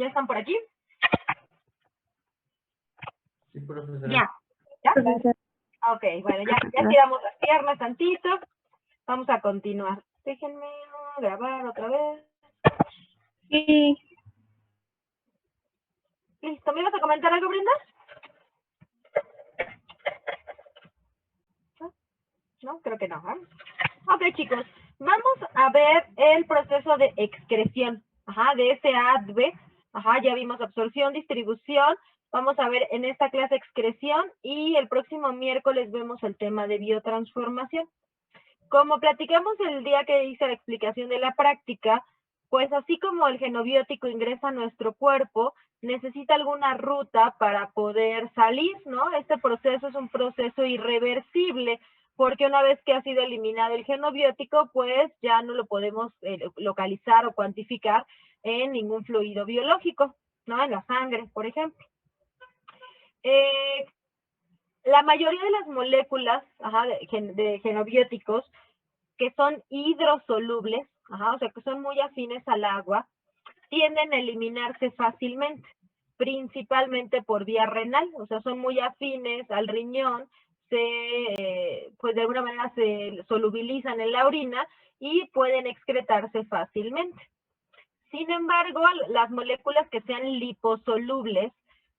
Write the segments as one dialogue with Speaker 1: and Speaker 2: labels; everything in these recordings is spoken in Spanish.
Speaker 1: ¿Ya están por aquí?
Speaker 2: Sí, profesora.
Speaker 1: Ya. ¿Ya? Ok, bueno, ya tiramos las piernas tantito. Vamos a continuar. Déjenme grabar otra vez.
Speaker 3: Sí.
Speaker 1: Listo, ¿me ibas a comentar algo, Brenda? No, creo que no. Ok, chicos, vamos a ver el proceso de excreción. De ese ADV. Ya vimos absorción, distribución. Vamos a ver en esta clase excreción y el próximo miércoles vemos el tema de biotransformación. Como platicamos el día que hice la explicación de la práctica, pues así como el genobiótico ingresa a nuestro cuerpo, necesita alguna ruta para poder salir, ¿no? Este proceso es un proceso irreversible, porque una vez que ha sido eliminado el genobiótico, pues ya no lo podemos localizar o cuantificar en ningún fluido biológico, ¿no? En la sangre, por ejemplo. La mayoría de las moléculas de genobióticos que son hidrosolubles, o sea, que son muy afines al agua, tienden a eliminarse fácilmente, principalmente por vía renal, o sea, son muy afines al riñón, pues de alguna manera se solubilizan en la orina y pueden excretarse fácilmente. Sin embargo, las moléculas que sean liposolubles,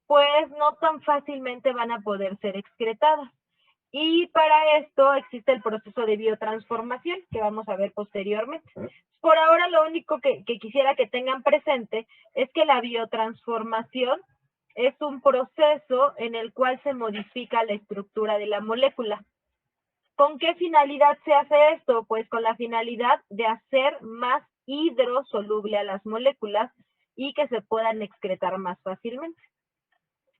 Speaker 1: pues no tan fácilmente van a poder ser excretadas. Y para esto existe el proceso de biotransformación, que vamos a ver posteriormente. Por ahora, lo único que quisiera que tengan presente es que la biotransformación es un proceso en el cual se modifica la estructura de la molécula. ¿Con qué finalidad se hace esto? Pues con la finalidad de hacer más hidrosoluble a las moléculas y que se puedan excretar más fácilmente.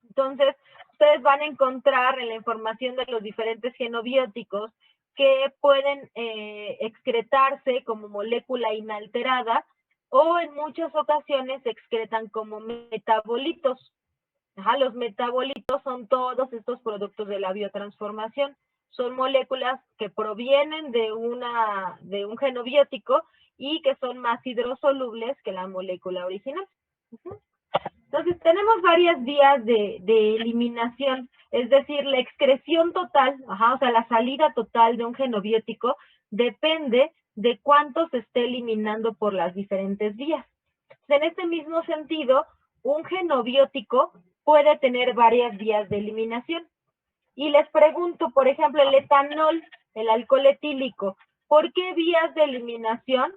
Speaker 1: Entonces, ustedes van a encontrar en la información de los diferentes genobióticos que pueden excretarse como molécula inalterada o en muchas ocasiones se excretan como metabolitos. Los metabolitos son todos estos productos de la biotransformación. Son moléculas que provienen de un genobiótico y que son más hidrosolubles que la molécula original. Entonces, tenemos varias vías de eliminación, es decir, la excreción total, o sea, la salida total de un genobiótico depende de cuánto se esté eliminando por las diferentes vías. En este mismo sentido, un genobiótico puede tener varias vías de eliminación. Y les pregunto, por ejemplo, el etanol, el alcohol etílico, ¿por qué vías de eliminación,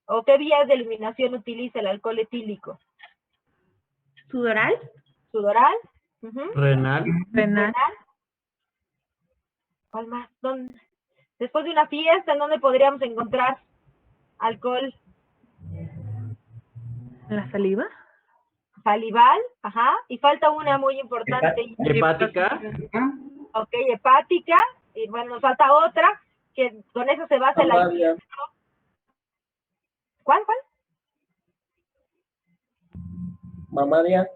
Speaker 1: o qué vías de eliminación utiliza el alcohol etílico?
Speaker 3: ¿Sudoral?
Speaker 1: ¿Sudoral?
Speaker 2: Renal.
Speaker 3: Renal.
Speaker 1: ¿Cuál más? Después de una fiesta, ¿en dónde podríamos encontrar alcohol?
Speaker 3: ¿La saliva?
Speaker 1: Salival, y falta una muy importante.
Speaker 2: Hepática.
Speaker 1: Ok, hepática, y bueno, nos falta otra, que con eso se basa la... ¿Cuál?
Speaker 4: Mamaria.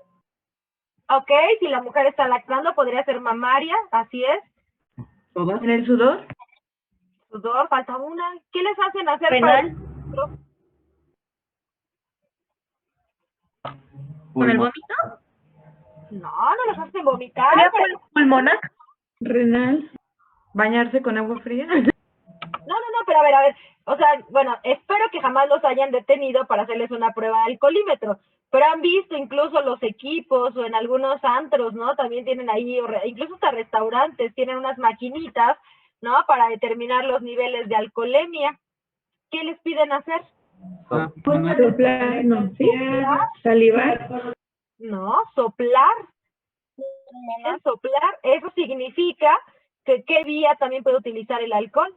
Speaker 1: Ok, si la mujer está lactando, podría ser mamaria, así es.
Speaker 3: ¿En el sudor?
Speaker 1: Sudor, falta una. ¿Qué les hacen hacer
Speaker 3: Renal. ¿Con el vómito?
Speaker 1: No los hacen vomitar.
Speaker 3: ¿Sería pulmonar? Renal. ¿Bañarse con agua fría?
Speaker 1: No, pero a ver. O sea, bueno, espero que jamás los hayan detenido para hacerles una prueba de alcoholímetro. Pero han visto incluso los equipos o en algunos antros, ¿no? También tienen ahí, incluso hasta restaurantes, tienen unas maquinitas, ¿no? Para determinar los niveles de alcoholemia. ¿Qué les piden hacer?
Speaker 3: Soplar, no. Salivar.
Speaker 1: No, soplar. Soplar, eso significa que ¿qué vía también puede utilizar el alcohol?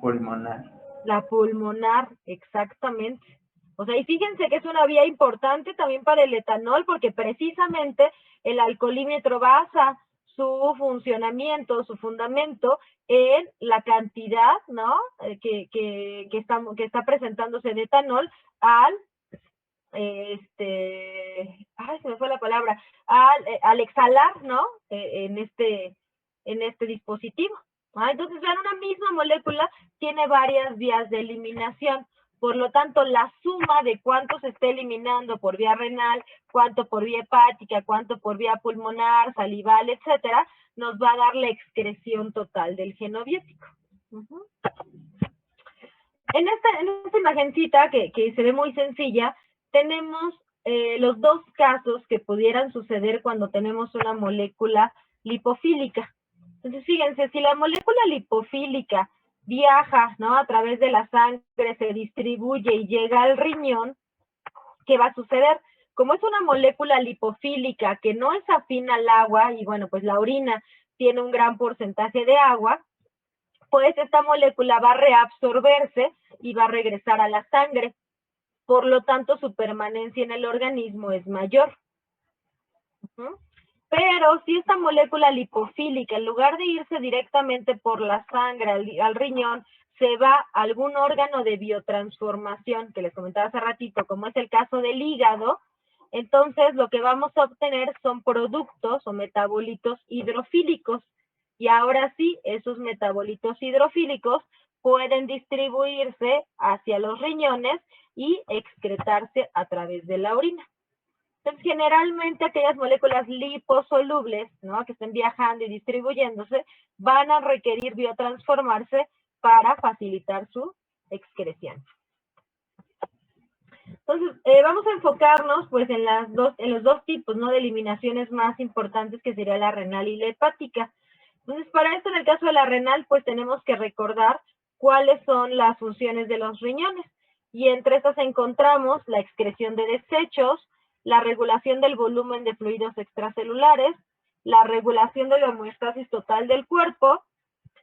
Speaker 2: Pulmonar.
Speaker 1: La pulmonar, exactamente. O sea, y fíjense que es una vía importante también para el etanol, porque precisamente el alcoholímetro basa su funcionamiento, su fundamento en la cantidad, ¿no? Que está presentándose de etanol al se me fue la palabra, al exhalar, ¿no? En este dispositivo. Entonces, vean, una misma molécula tiene varias vías de eliminación. Por lo tanto, la suma de cuánto se está eliminando por vía renal, cuánto por vía hepática, cuánto por vía pulmonar, salival, etcétera, nos va a dar la excreción total del genobiótico. En esta imagencita, que se ve muy sencilla, tenemos los dos casos que pudieran suceder cuando tenemos una molécula lipofílica. Entonces, fíjense, si la molécula lipofílica viaja, ¿no?, a través de la sangre, se distribuye y llega al riñón, ¿qué va a suceder? Como es una molécula lipofílica que no es afín al agua, y bueno, pues la orina tiene un gran porcentaje de agua, pues esta molécula va a reabsorberse y va a regresar a la sangre. Por lo tanto, su permanencia en el organismo es mayor. Pero si esta molécula lipofílica, en lugar de irse directamente por la sangre al riñón, se va a algún órgano de biotransformación, que les comentaba hace ratito, como es el caso del hígado, entonces lo que vamos a obtener son productos o metabolitos hidrofílicos. Y ahora sí, esos metabolitos hidrofílicos pueden distribuirse hacia los riñones y excretarse a través de la orina. Entonces, generalmente aquellas moléculas liposolubles, ¿no?, que estén viajando y distribuyéndose, van a requerir biotransformarse para facilitar su excreción. Entonces, vamos a enfocarnos pues en los dos tipos, ¿no?, de eliminaciones más importantes, que sería la renal y la hepática. Entonces, para esto, en el caso de la renal, pues tenemos que recordar cuáles son las funciones de los riñones. Y entre estas encontramos la excreción de desechos, la regulación del volumen de fluidos extracelulares, la regulación de la homeostasis total del cuerpo,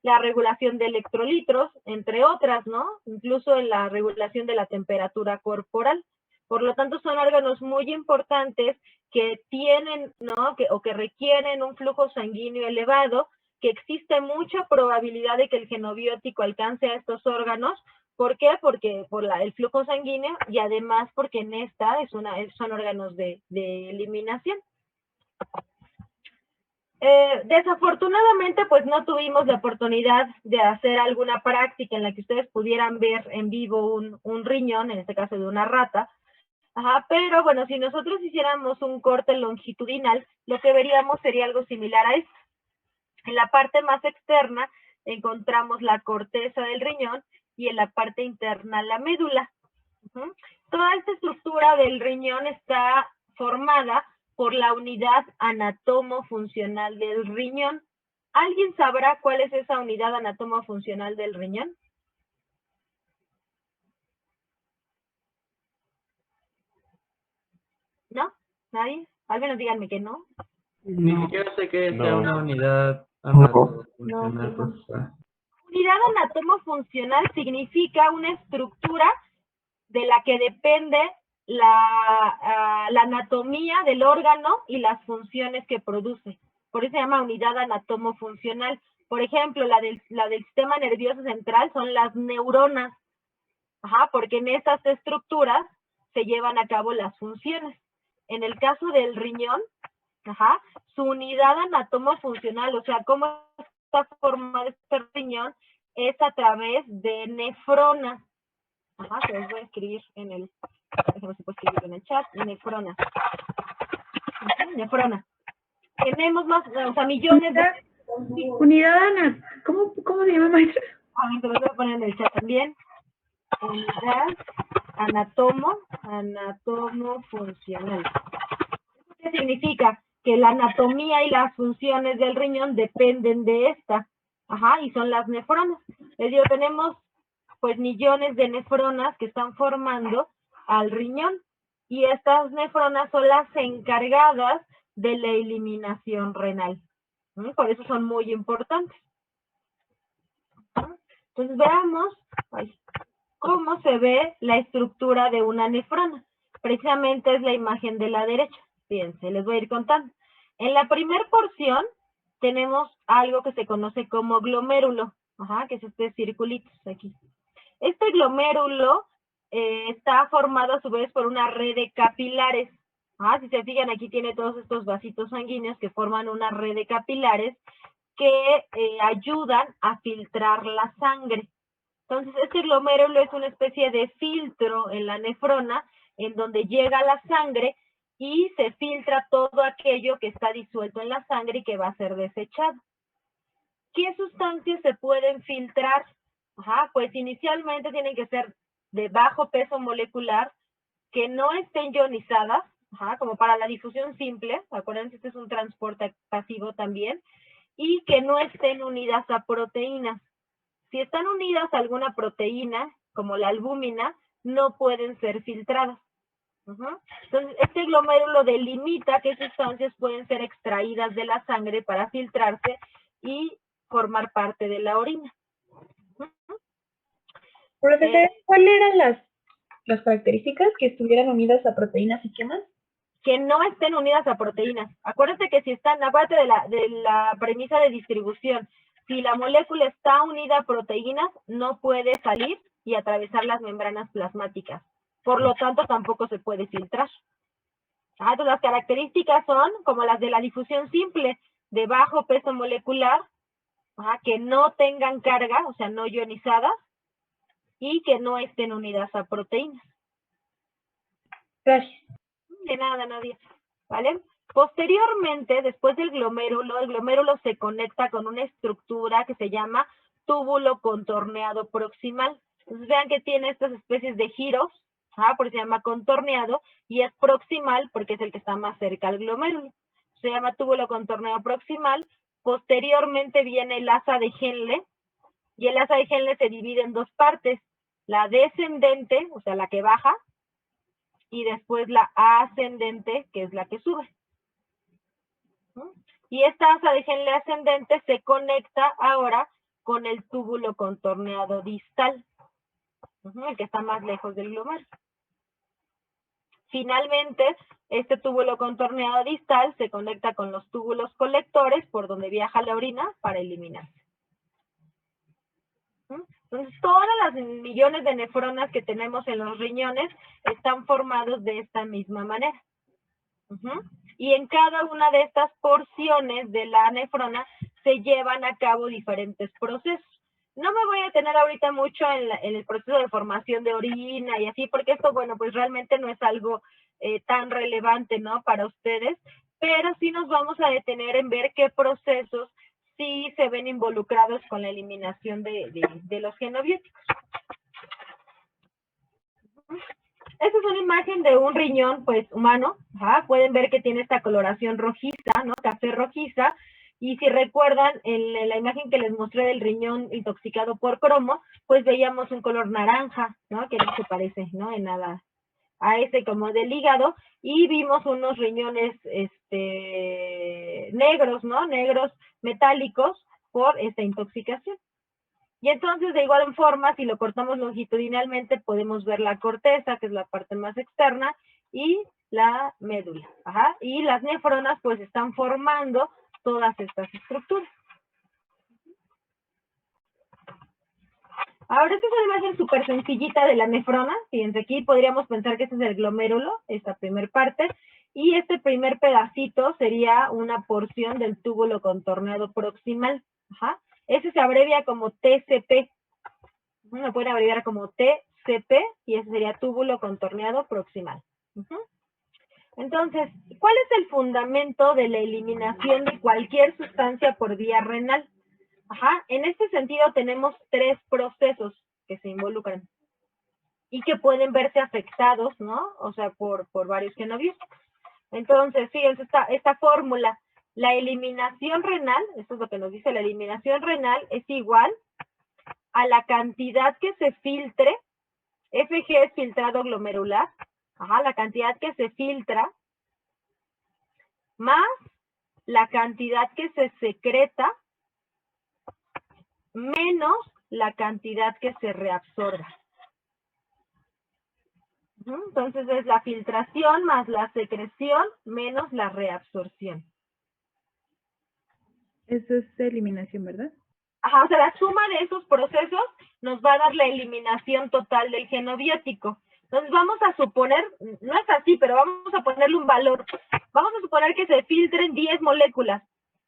Speaker 1: la regulación de electrolitos, entre otras, ¿no? Incluso en la regulación de la temperatura corporal. Por lo tanto, son órganos muy importantes que tienen, ¿no?, que requieren un flujo sanguíneo elevado, que existe mucha probabilidad de que el genobiótico alcance a estos órganos. ¿Por qué? Porque por el flujo sanguíneo, y además porque en esta son órganos de eliminación. Desafortunadamente, pues no tuvimos la oportunidad de hacer alguna práctica en la que ustedes pudieran ver en vivo un riñón, en este caso de una rata. Pero bueno, si nosotros hiciéramos un corte longitudinal, lo que veríamos sería algo similar a esto. En la parte más externa encontramos la corteza del riñón y en la parte interna la médula. Toda esta estructura del riñón está formada por la unidad anatomo-funcional del riñón. ¿Alguien sabrá cuál es esa unidad anatomo-funcional del riñón? ¿No? ¿Nadie? Al menos díganme que no.
Speaker 2: Ni siquiera sé que sea
Speaker 5: No.
Speaker 2: una unidad
Speaker 1: No.
Speaker 2: funcional.
Speaker 1: Unidad anatomo-funcional significa una estructura de la que depende la anatomía del órgano y las funciones que produce. Por eso se llama unidad anatomo-funcional. Por ejemplo, la del sistema nervioso central son las neuronas, porque en estas estructuras se llevan a cabo las funciones. En el caso del riñón, su unidad anatomo-funcional, o sea, cómo está formado este riñón, es a través de nefronas. Se los voy a escribir en el, déjame si puedo escribir en el chat, nefronas. Nefrona. Tenemos más, o sea, millones de...
Speaker 3: Unidad Ana, ¿cómo se llama, maestra?
Speaker 1: Te lo voy a poner en el chat también. Unidad anatomo-funcional. ¿Qué significa? Que la anatomía y las funciones del riñón dependen de esta. Y son las nefronas. Les digo, tenemos pues millones de nefronas que están formando al riñón. Y estas nefronas son las encargadas de la eliminación renal. Por eso son muy importantes. Entonces veamos cómo se ve la estructura de una nefrona. Precisamente es la imagen de la derecha. Fíjense, les voy a ir contando. En la primera porción tenemos algo que se conoce como glomérulo, que es este circulito aquí. Este glomérulo está formado a su vez por una red de capilares. Si se fijan, aquí tiene todos estos vasitos sanguíneos que forman una red de capilares que ayudan a filtrar la sangre. Entonces, este glomérulo es una especie de filtro en la nefrona, en donde llega la sangre y se filtra todo aquello que está disuelto en la sangre y que va a ser desechado. ¿Qué sustancias se pueden filtrar? Pues inicialmente tienen que ser de bajo peso molecular, que no estén ionizadas, como para la difusión simple, acuérdense, este es un transporte pasivo también, y que no estén unidas a proteínas. Si están unidas a alguna proteína, como la albúmina, no pueden ser filtradas. Entonces, este glomérulo delimita qué sustancias pueden ser extraídas de la sangre para filtrarse y formar parte de la orina.
Speaker 3: Profesor, ¿cuáles eran las características que estuvieran unidas a proteínas y qué más?
Speaker 1: Que no estén unidas a proteínas. Acuérdate que si están, acuérdate de la premisa de distribución. Si la molécula está unida a proteínas, no puede salir y atravesar las membranas plasmáticas. Por lo tanto, tampoco se puede filtrar. Entonces, las características son como las de la difusión simple, de bajo peso molecular, que no tengan carga, o sea, no ionizadas, y que no estén unidas a proteínas.
Speaker 3: Gracias.
Speaker 1: De nada, Nadia. ¿Vale? Posteriormente, después del glomérulo, el glomérulo se conecta con una estructura que se llama túbulo contorneado proximal. Entonces vean que tiene estas especies de giros, porque se llama contorneado, y es proximal porque es el que está más cerca al glomérulo. Se llama túbulo contorneado proximal. Posteriormente viene el asa de Henle, y el asa de Henle se divide en dos partes, la descendente, o sea, la que baja, y después la ascendente, que es la que sube. Y esta asa de Henle ascendente se conecta ahora con el túbulo contorneado distal, el que está más lejos del glomérulo. Finalmente, este túbulo contorneado distal se conecta con los túbulos colectores por donde viaja la orina para eliminarse. Entonces, todas las millones de nefronas que tenemos en los riñones están formados de esta misma manera. Y en cada una de estas porciones de la nefrona se llevan a cabo diferentes procesos. No me voy a detener ahorita mucho en el proceso de formación de orina y así, porque esto, bueno, pues realmente no es algo tan relevante, ¿no? Para ustedes, pero sí nos vamos a detener en ver qué procesos sí se ven involucrados con la eliminación de los genobióticos. Esta es una imagen de un riñón, pues, humano. Pueden ver que tiene esta coloración rojiza, ¿no? Café rojiza. Y si recuerdan, en la imagen que les mostré del riñón intoxicado por cromo, pues veíamos un color naranja, ¿no? Que no se parece, ¿no? En nada a ese como del hígado. Y vimos unos riñones, negros, ¿no? Negros metálicos por esta intoxicación. Y entonces, de igual forma, si lo cortamos longitudinalmente, podemos ver la corteza, que es la parte más externa, y la médula. Y las nefronas, pues, están formando todas estas estructuras. Ahora, esta es una imagen súper sencillita de la nefrona. Fíjense, aquí podríamos pensar que este es el glomérulo, esta primer parte, y este primer pedacito sería una porción del túbulo contorneado proximal. Ese se abrevia como TCP. Lo pueden abreviar como TCP y ese sería túbulo contorneado proximal. Entonces, ¿cuál es el fundamento de la eliminación de cualquier sustancia por vía renal? En este sentido tenemos tres procesos que se involucran y que pueden verse afectados, ¿no? O sea, por varios genobióticos. Entonces, fíjense esta fórmula. La eliminación renal, esto es lo que nos dice, la eliminación renal es igual a la cantidad que se filtre, FG es filtrado glomerular, la cantidad que se filtra, más la cantidad que se secreta, menos la cantidad que se reabsorba. Entonces es la filtración más la secreción menos la reabsorción.
Speaker 3: Eso es eliminación, ¿verdad?
Speaker 1: O sea, la suma de esos procesos nos va a dar la eliminación total del genobiótico. Entonces vamos a suponer, no es así, pero vamos a ponerle un valor. Vamos a suponer que se filtren 10 moléculas,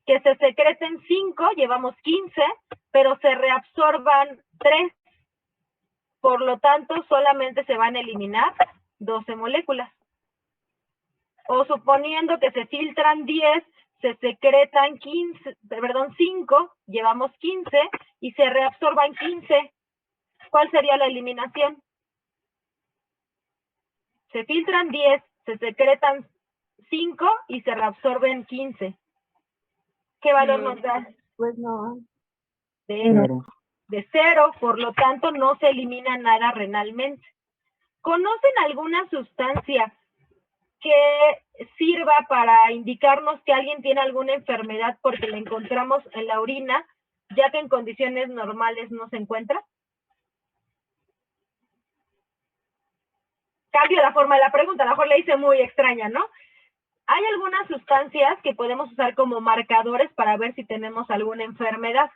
Speaker 1: que se secreten 5, llevamos 15, pero se reabsorban 3. Por lo tanto, solamente se van a eliminar 12 moléculas. O suponiendo que se filtran 10, se secretan 5, llevamos 15, y se reabsorban 15. ¿Cuál sería la eliminación? Se filtran 10, se secretan 5 y se reabsorben 15. ¿Qué valor nos da?
Speaker 3: Pues no.
Speaker 1: De 0, por lo tanto no se elimina nada renalmente. ¿Conocen alguna sustancia que sirva para indicarnos que alguien tiene alguna enfermedad porque la encontramos en la orina, ya que en condiciones normales no se encuentra? Cambio la forma de la pregunta, a lo mejor la hice muy extraña, ¿no? Hay algunas sustancias que podemos usar como marcadores para ver si tenemos alguna enfermedad.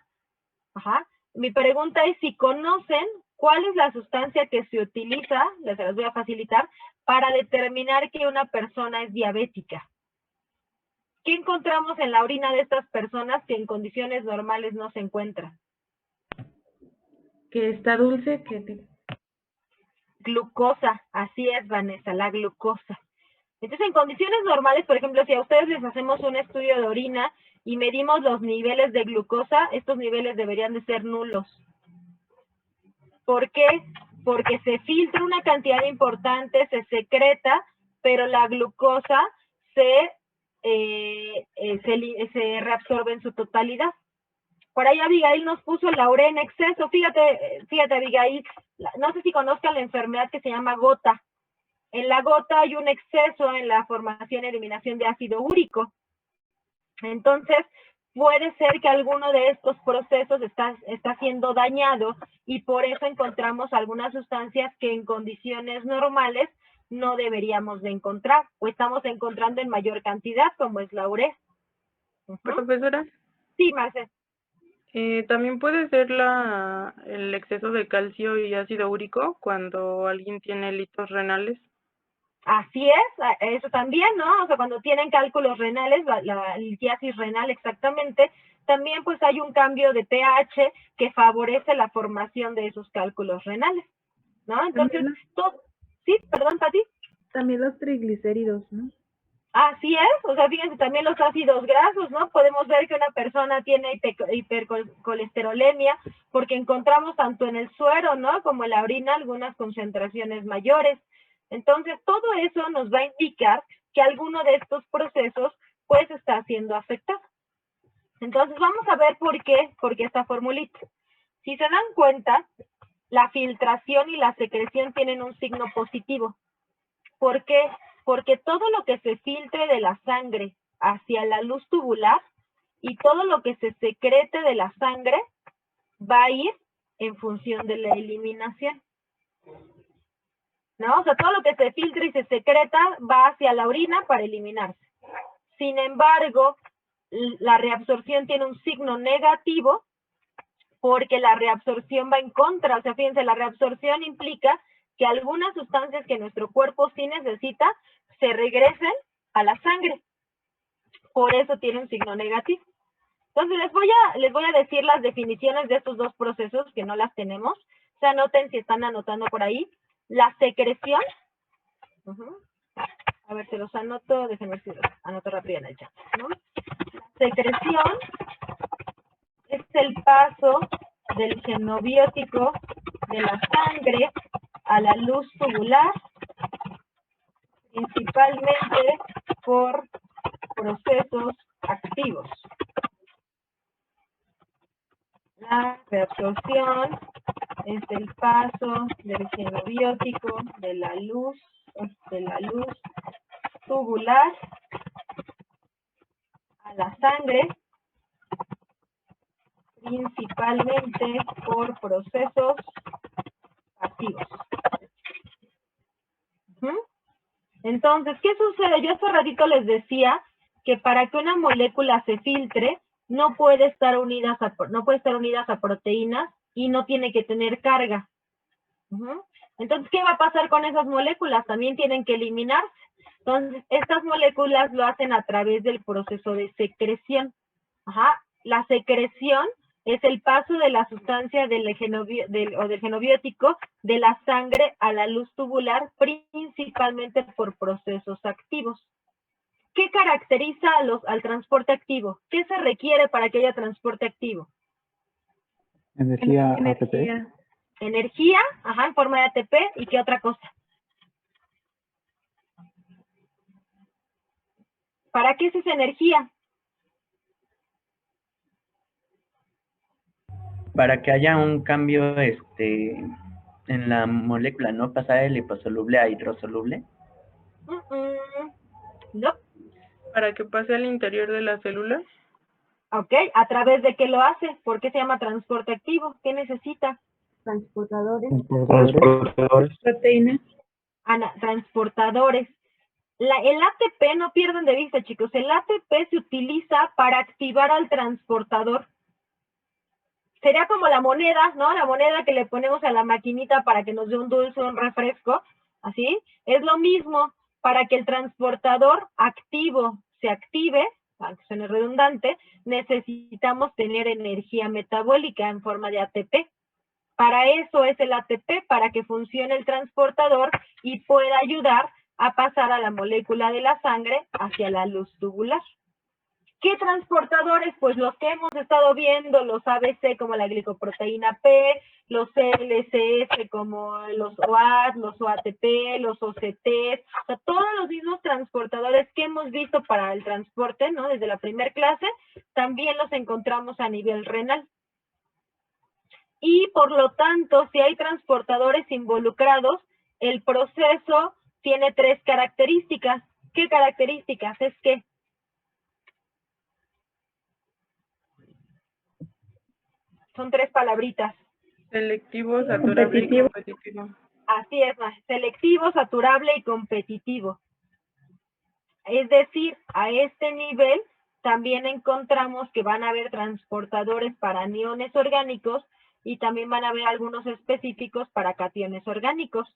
Speaker 1: Ajá. Mi pregunta es si conocen cuál es la sustancia que se utiliza, les las voy a facilitar, para determinar que una persona es diabética. ¿Qué encontramos en la orina de estas personas que en condiciones normales no se encuentra?
Speaker 3: Que está dulce, que
Speaker 1: Glucosa, así es, Vanessa, la glucosa. Entonces, en condiciones normales, por ejemplo, si a ustedes les hacemos un estudio de orina y medimos los niveles de glucosa, estos niveles deberían de ser nulos. ¿Por qué? Porque se filtra una cantidad importante, se secreta, pero la glucosa se reabsorbe en su totalidad. Por ahí Abigail nos puso la urea en exceso. Fíjate Abigail, no sé si conozcan la enfermedad que se llama gota. En la gota hay un exceso en la formación y eliminación de ácido úrico. Entonces, puede ser que alguno de estos procesos está siendo dañado y por eso encontramos algunas sustancias que en condiciones normales no deberíamos de encontrar o estamos encontrando en mayor cantidad, como es la urea.
Speaker 5: Profesora,
Speaker 1: Sí, Marce.
Speaker 5: también puede ser el exceso de calcio y ácido úrico cuando alguien tiene litos renales.
Speaker 1: Así es, eso también, ¿no? O sea, cuando tienen cálculos renales, la litiasis renal exactamente, también pues hay un cambio de pH que favorece la formación de esos cálculos renales, ¿no? Entonces, sí, perdón, Pati.
Speaker 3: también los triglicéridos, ¿no?
Speaker 1: Así es, o sea, fíjense, también los ácidos grasos, ¿no? Podemos ver que una persona tiene hipercolesterolemia porque encontramos tanto en el suero, ¿no? Como en la orina algunas concentraciones mayores. Entonces, todo eso nos va a indicar que alguno de estos procesos pues está siendo afectado. Entonces, vamos a ver por qué esta formulita. Si se dan cuenta, la filtración y la secreción tienen un signo positivo. ¿Por qué? Porque todo lo que se filtre de la sangre hacia la luz tubular y todo lo que se secrete de la sangre va a ir en función de la eliminación. ¿No? O sea, todo lo que se filtra y se secreta va hacia la orina para eliminarse. Sin embargo, la reabsorción tiene un signo negativo porque la reabsorción va en contra. O sea, fíjense, la reabsorción implica que algunas sustancias que nuestro cuerpo sí necesita se regresen a la sangre. Por eso tiene un signo negativo. Entonces, les voy a decir las definiciones de estos dos procesos que no las tenemos. O sea, anoten si están anotando por ahí. La secreción. A ver, se los anoto. Déjenme ver si los anoto rápido en el chat, ¿no? La secreción es el paso del xenobiótico de la sangre a la luz tubular, principalmente por procesos activos. La reabsorción es el paso del xenobiótico de la luz tubular a la sangre, principalmente por procesos activos. Entonces, ¿qué sucede? Yo hace ratito les decía que para que una molécula se filtre, no puede estar unidas a proteínas y no tiene que tener carga. Entonces, ¿qué va a pasar con esas moléculas? También tienen que eliminarse. Entonces, estas moléculas lo hacen a través del proceso de secreción. La secreción es el paso de la sustancia del genobiótico de la sangre a la luz tubular, principalmente por procesos activos. ¿Qué caracteriza al transporte activo? ¿Qué se requiere para que haya transporte activo?
Speaker 6: Energía ATP.
Speaker 1: Energía, ajá, en forma de ATP, ¿y qué otra cosa? ¿Para qué es esa energía?
Speaker 2: Para que haya un cambio en la molécula, ¿no? Pasar de liposoluble a hidrosoluble.
Speaker 1: No.
Speaker 5: Para que pase al interior de la célula.
Speaker 1: Ok, ¿a través de qué lo hace? ¿Por qué se llama transporte activo? ¿Qué necesita?
Speaker 3: Transportadores.
Speaker 6: Proteínas.
Speaker 1: Transportadores. El ATP, no pierdan de vista, chicos, el ATP se utiliza para activar al transportador. Sería como la moneda, ¿no? La moneda que le ponemos a la maquinita para que nos dé un dulce o un refresco, ¿así? Es lo mismo, para que el transportador activo se active, aunque suene redundante, necesitamos tener energía metabólica en forma de ATP. Para eso es el ATP, para que funcione el transportador y pueda ayudar a pasar a la molécula de la sangre hacia la luz tubular. ¿Qué transportadores? Pues los que hemos estado viendo, los ABC como la glicoproteína P, los LCS como los OAT, los OATP, los OCTs, o sea, todos los mismos transportadores que hemos visto para el transporte, ¿no? Desde la primera clase, también los encontramos a nivel renal. Y por lo tanto, si hay transportadores involucrados, el proceso tiene 3 características. ¿Qué características? Es que son 3 palabritas.
Speaker 5: Selectivo, saturable y competitivo.
Speaker 1: Así es, selectivo, saturable y competitivo. Es decir, a este nivel también encontramos que van a haber transportadores para aniones orgánicos y también van a haber algunos específicos para cationes orgánicos.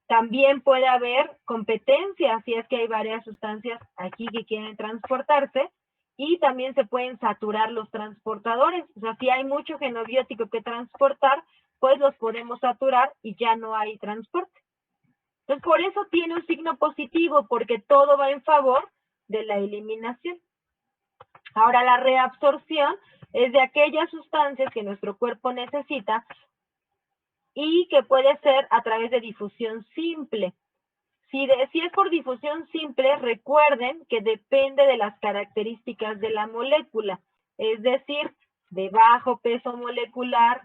Speaker 1: También puede haber competencia, si es que hay varias sustancias aquí que quieren transportarse, y también se pueden saturar los transportadores. O sea, si hay mucho genobiótico que transportar, pues los podemos saturar y ya no hay transporte. Entonces, por eso tiene un signo positivo, porque todo va en favor de la eliminación. Ahora, la reabsorción es de aquellas sustancias que nuestro cuerpo necesita y que puede ser a través de difusión simple. Si es por difusión simple, recuerden que depende de las características de la molécula, es decir, de bajo peso molecular,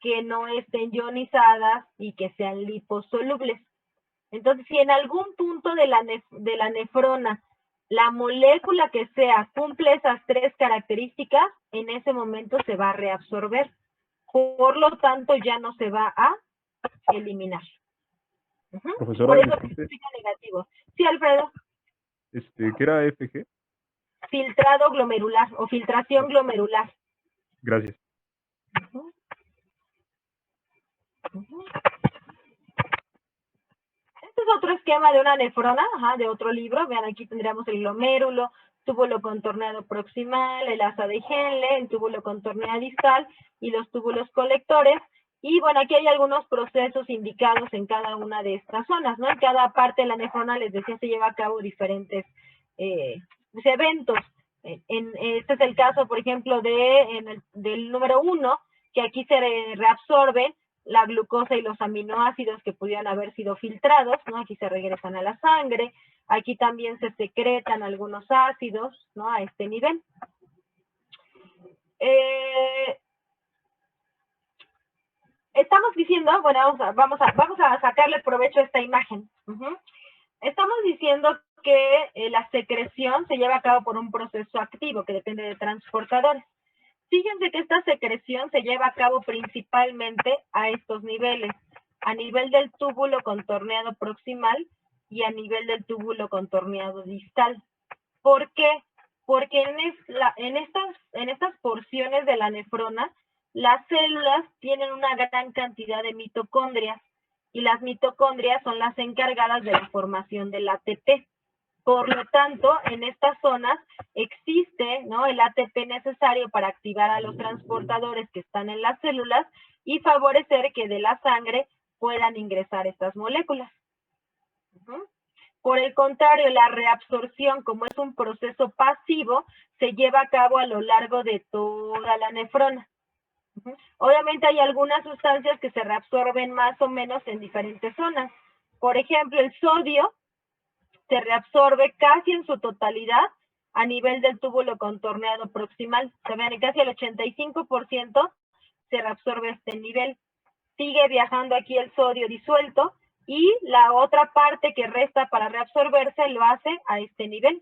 Speaker 1: que no estén ionizadas y que sean liposolubles. Entonces, si en algún punto de la nefrona la molécula que sea cumple esas 3 características, en ese momento se va a reabsorber. Por lo tanto, ya no se va a eliminar.
Speaker 7: Profesora,
Speaker 1: por eso
Speaker 7: disculpe.
Speaker 1: significa negativo. Sí, Alfredo.
Speaker 7: ¿Qué era FG?
Speaker 1: Filtrado glomerular o filtración glomerular.
Speaker 7: Gracias.
Speaker 1: Este es otro esquema de una nefrona, de otro libro. Vean, aquí tendríamos el glomérulo, túbulo contorneado proximal, el asa de Henle, el túbulo contorneado distal y los túbulos colectores. Y bueno, aquí hay algunos procesos indicados en cada una de estas zonas, ¿no? En cada parte de la nefrona, les decía, se lleva a cabo diferentes eventos. Este es el caso, por ejemplo, del número 1, que aquí se reabsorben la glucosa y los aminoácidos que pudieran haber sido filtrados, ¿no? Aquí se regresan a la sangre, aquí también se secretan algunos ácidos, ¿no? A este nivel. Estamos diciendo, bueno, vamos a sacarle provecho a esta imagen. Estamos diciendo que la secreción se lleva a cabo por un proceso activo que depende de transportadores. Fíjense que esta secreción se lleva a cabo principalmente a estos niveles, a nivel del túbulo contorneado proximal y a nivel del túbulo contorneado distal. ¿Por qué? Porque en estas porciones de la nefrona, las células tienen una gran cantidad de mitocondrias y las mitocondrias son las encargadas de la formación del ATP. Por lo tanto, en estas zonas existe, ¿no?, el ATP necesario para activar a los transportadores que están en las células y favorecer que de la sangre puedan ingresar estas moléculas. Por el contrario, la reabsorción, como es un proceso pasivo, se lleva a cabo a lo largo de toda la nefrona. Obviamente hay algunas sustancias que se reabsorben más o menos en diferentes zonas. Por ejemplo, el sodio se reabsorbe casi en su totalidad a nivel del túbulo contorneado proximal. Se ven, casi el 85% se reabsorbe a este nivel. Sigue viajando aquí el sodio disuelto y la otra parte que resta para reabsorberse lo hace a este nivel.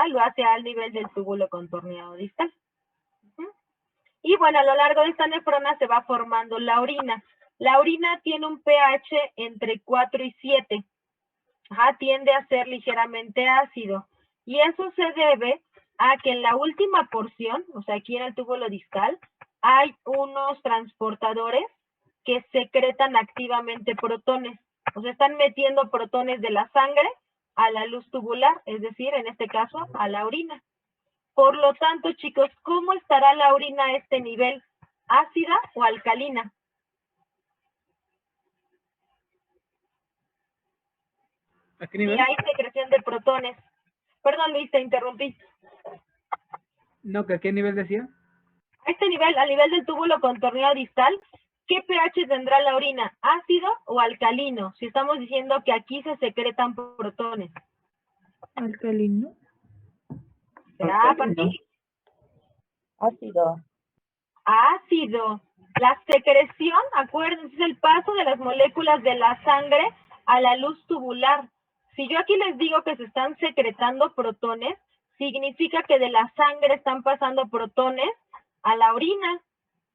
Speaker 1: Lo hace al nivel del túbulo contorneado distal. Y bueno, a lo largo de esta nefrona se va formando la orina. La orina tiene un pH entre 4 y 7. Tiende a ser ligeramente ácido. Y eso se debe a que en la última porción, o sea, aquí en el túbulo distal, hay unos transportadores que secretan activamente protones. O sea, están metiendo protones de la sangre a la luz tubular, es decir, en este caso, a la orina. Por lo tanto, chicos, ¿cómo estará la orina a este nivel? ¿Ácida o alcalina?
Speaker 6: ¿A qué
Speaker 1: Y
Speaker 6: nivel?
Speaker 1: hay secreción de protones. Perdón, Luis, te interrumpí.
Speaker 6: No, ¿que a qué nivel decía?
Speaker 1: A este nivel, al nivel del túbulo contorneado distal, ¿qué pH tendrá la orina? ¿Ácido o alcalino? Si estamos diciendo que aquí se secretan protones.
Speaker 3: Alcalino.
Speaker 1: ¿Será, Pati?
Speaker 8: Ácido.
Speaker 1: Ácido. La secreción, acuérdense, es el paso de las moléculas de la sangre a la luz tubular. Si yo aquí les digo que se están secretando protones, significa que de la sangre están pasando protones a la orina.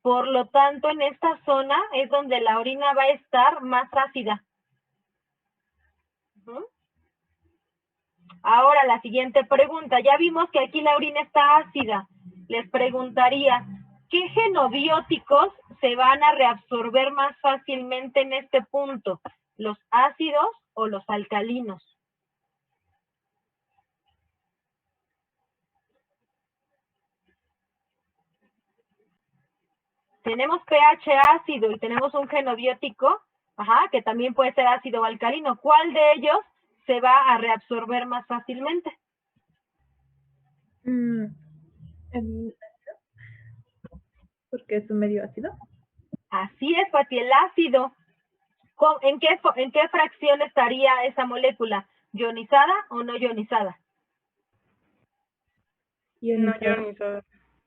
Speaker 1: Por lo tanto, en esta zona es donde la orina va a estar más ácida. Ahora, la siguiente pregunta. Ya vimos que aquí la orina está ácida. Les preguntaría, ¿qué genobióticos se van a reabsorber más fácilmente en este punto? ¿Los ácidos o los alcalinos? Tenemos pH ácido y tenemos un genobiótico, que también puede ser ácido o alcalino. ¿Cuál de ellos se va a reabsorber más fácilmente?
Speaker 3: Porque es un medio ácido.
Speaker 1: Así es, Pati, el ácido. ¿En qué fracción estaría esa molécula? ¿Ionizada o no ionizada?
Speaker 5: No ionizada.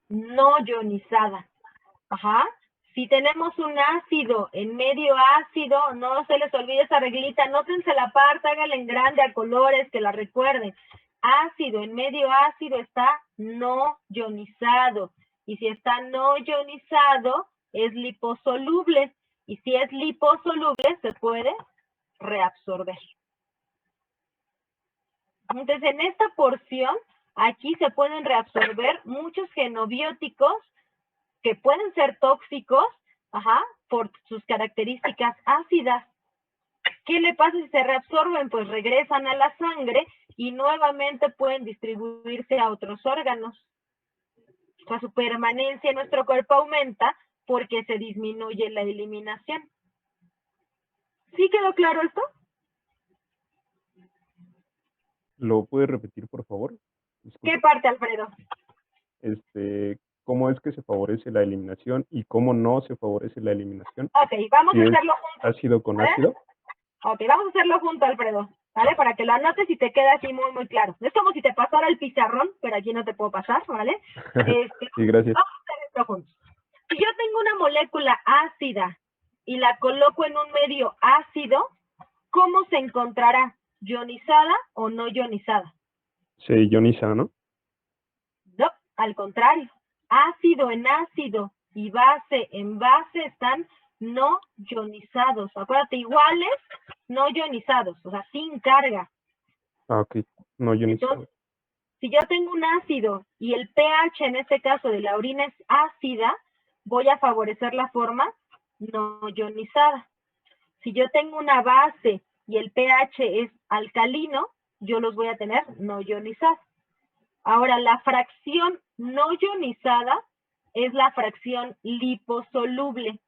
Speaker 1: No ionizada. Si tenemos un ácido en medio ácido, no se les olvide esa reglita, anótense la parte, háganla en grande a colores, que la recuerden. Ácido en medio ácido está no ionizado. Y si está no ionizado, es liposoluble. Y si es liposoluble, se puede reabsorber. Entonces, en esta porción, aquí se pueden reabsorber muchos genobióticos que pueden ser tóxicos, por sus características ácidas. ¿Qué le pasa si se reabsorben? Pues regresan a la sangre y nuevamente pueden distribuirse a otros órganos. O sea, su permanencia en nuestro cuerpo aumenta porque se disminuye la eliminación. ¿Sí quedó claro esto?
Speaker 7: ¿Lo puede repetir, por favor? Disculpe.
Speaker 1: ¿Qué parte, Alfredo?
Speaker 7: ¿Cómo es que se favorece la eliminación y cómo no se favorece la eliminación?
Speaker 1: Ok, vamos
Speaker 7: Si
Speaker 1: a
Speaker 7: es
Speaker 1: hacerlo juntos.
Speaker 7: ácido con ácido.
Speaker 1: Ok, vamos a hacerlo juntos, Alfredo, ¿vale? Para que lo anotes y te quede así muy, muy claro. Es como si te pasara el pizarrón, pero aquí no te puedo pasar, ¿vale?
Speaker 7: Sí, gracias.
Speaker 1: Vamos a hacer esto juntos. Si yo tengo una molécula ácida y la coloco en un medio ácido, ¿cómo se encontrará? ¿Ionizada o no ionizada?
Speaker 7: Se ioniza, ¿no?
Speaker 1: No, al contrario. Ácido en ácido y base en base están no ionizados. Acuérdate, iguales, no ionizados, o sea, sin carga.
Speaker 7: Ok, no ionizado.
Speaker 1: Entonces, si yo tengo un ácido y el pH en este caso de la orina es ácida, voy a favorecer la forma no ionizada. Si yo tengo una base y el pH es alcalino, yo los voy a tener no ionizados. Ahora, la fracción no ionizada es la fracción liposoluble,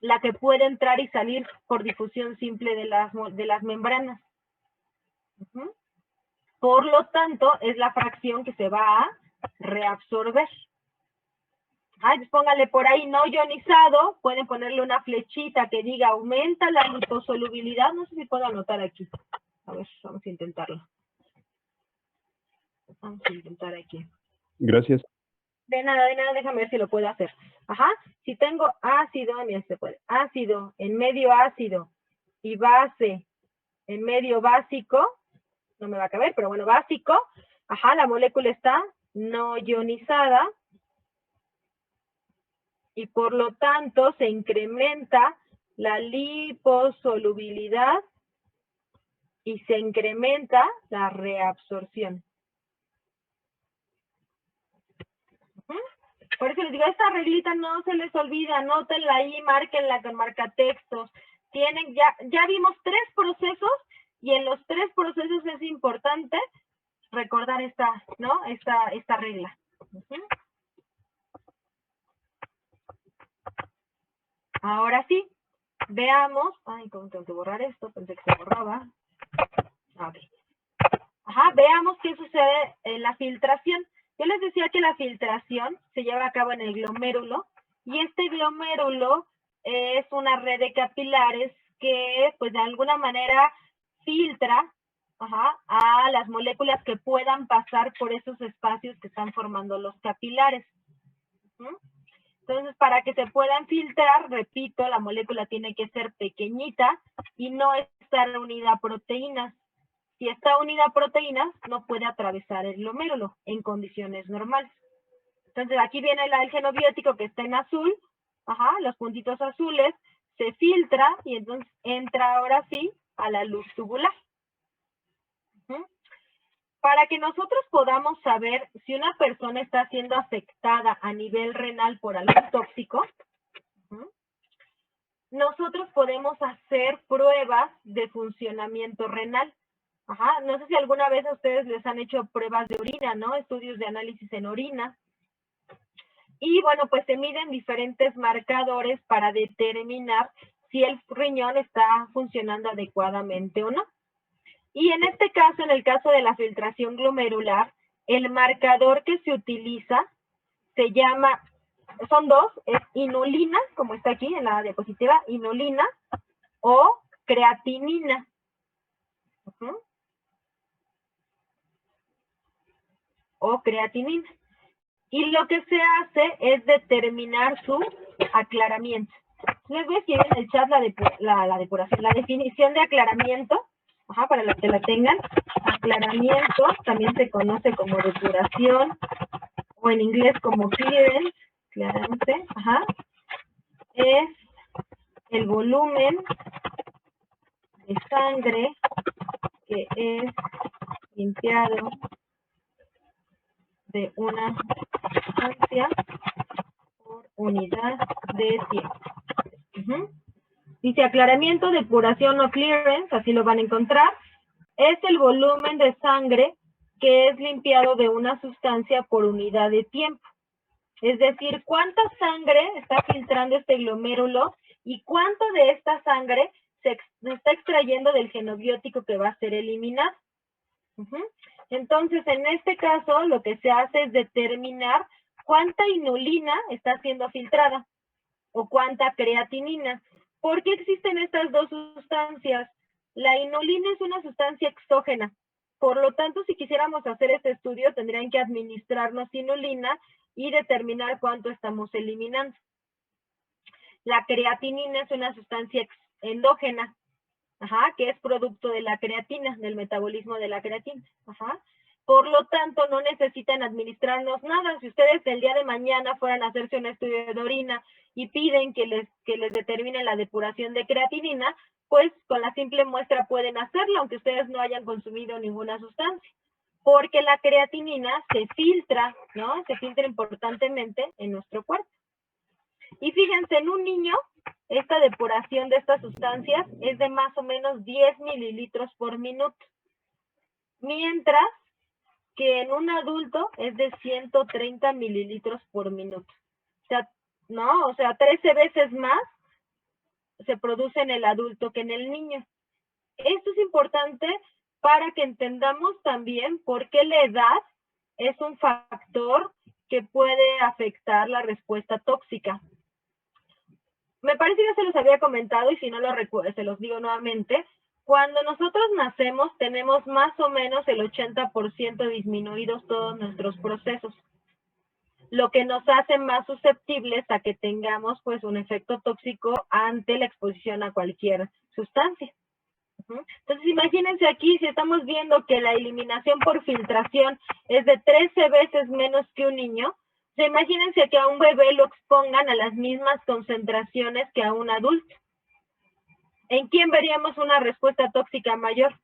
Speaker 1: la que puede entrar y salir por difusión simple de las membranas. Por lo tanto, es la fracción que se va a reabsorber. Pues póngale por ahí no ionizado, pueden ponerle una flechita que diga aumenta la liposolubilidad, no sé si puedo anotar aquí. A ver, vamos a intentarlo. Vamos a intentar aquí.
Speaker 7: Gracias.
Speaker 1: De nada, déjame ver si lo puedo hacer. Si tengo ácido, mira, se puede. Ácido en medio ácido y base en medio básico, no me va a caber, pero bueno, básico. La molécula está no ionizada y por lo tanto se incrementa la liposolubilidad y se incrementa la reabsorción. Por eso les digo, esta reglita no se les olvida, anótenla ahí, márquenla con marcatextos. Ya vimos 3 procesos y en los 3 procesos es importante recordar esta regla. Ahora sí, veamos. ¿Cómo tengo que borrar esto? Pensé que se borraba. Veamos qué sucede en la filtración. Yo les decía que la filtración se lleva a cabo en el glomérulo y este glomérulo es una red de capilares que pues de alguna manera filtra a las moléculas que puedan pasar por esos espacios que están formando los capilares. Entonces, para que se puedan filtrar, repito, la molécula tiene que ser pequeñita y no estar unida a proteínas. Si está unida a proteínas, no puede atravesar el glomérulo en condiciones normales. Entonces, aquí viene el genobiótico que está en azul, los puntitos azules, se filtra y entonces entra ahora sí a la luz tubular. Para que nosotros podamos saber si una persona está siendo afectada a nivel renal por algún tóxico, nosotros podemos hacer pruebas de funcionamiento renal. No sé si alguna vez a ustedes les han hecho pruebas de orina, ¿no? Estudios de análisis en orina. Y bueno, pues se miden diferentes marcadores para determinar si el riñón está funcionando adecuadamente o no. Y en este caso, en el caso de la filtración glomerular, el marcador que se utiliza se llama, son 2, es inulina, como está aquí en la diapositiva, inulina o creatinina. O creatinina. Y lo que se hace es determinar su aclaramiento. Les voy a escribir en el chat la definición de aclaramiento, para los que la tengan. Aclaramiento también se conoce como depuración, o en inglés como clearance, es el volumen de sangre que es limpiado de una sustancia por unidad de tiempo. Dice aclaramiento, depuración o clearance, así lo van a encontrar. Es el volumen de sangre que es limpiado de una sustancia por unidad de tiempo. Es decir, cuánta sangre está filtrando este glomérulo y cuánto de esta sangre se está extrayendo del genobiótico que va a ser eliminado. Entonces, en este caso, lo que se hace es determinar cuánta inulina está siendo filtrada o cuánta creatinina. ¿Por qué existen estas dos sustancias? La inulina es una sustancia exógena. Por lo tanto, si quisiéramos hacer este estudio, tendrían que administrarnos inulina y determinar cuánto estamos eliminando. La creatinina es una sustancia endógena, que es producto de la creatina, del metabolismo de la creatina. Por lo tanto, no necesitan administrarnos nada. Si ustedes el día de mañana fueran a hacerse un estudio de orina y piden que les determinen la depuración de creatinina, pues con la simple muestra pueden hacerlo, aunque ustedes no hayan consumido ninguna sustancia. Porque la creatinina se filtra, ¿no? Se filtra importantemente en nuestro cuerpo. Y fíjense, en un niño, esta depuración de estas sustancias es de más o menos 10 mililitros por minuto. mientras que en un adulto es de 130 mililitros por minuto. O sea, ¿no? O sea, 13 veces más se produce en el adulto que en el niño. Esto es importante para que entendamos también por qué la edad es un factor que puede afectar la respuesta tóxica. Me parece que ya se los había comentado y si no lo recuerdo, se los digo nuevamente. Cuando nosotros nacemos tenemos más o menos el 80% disminuidos todos nuestros procesos, lo que nos hace más susceptibles a que tengamos pues un efecto tóxico ante la exposición a cualquier sustancia. Entonces imagínense aquí, si estamos viendo que la eliminación por filtración es de 13 veces menos que un niño, imagínense que a un bebé lo expongan a las mismas concentraciones que a un adulto. ¿En quién veríamos una respuesta tóxica mayor?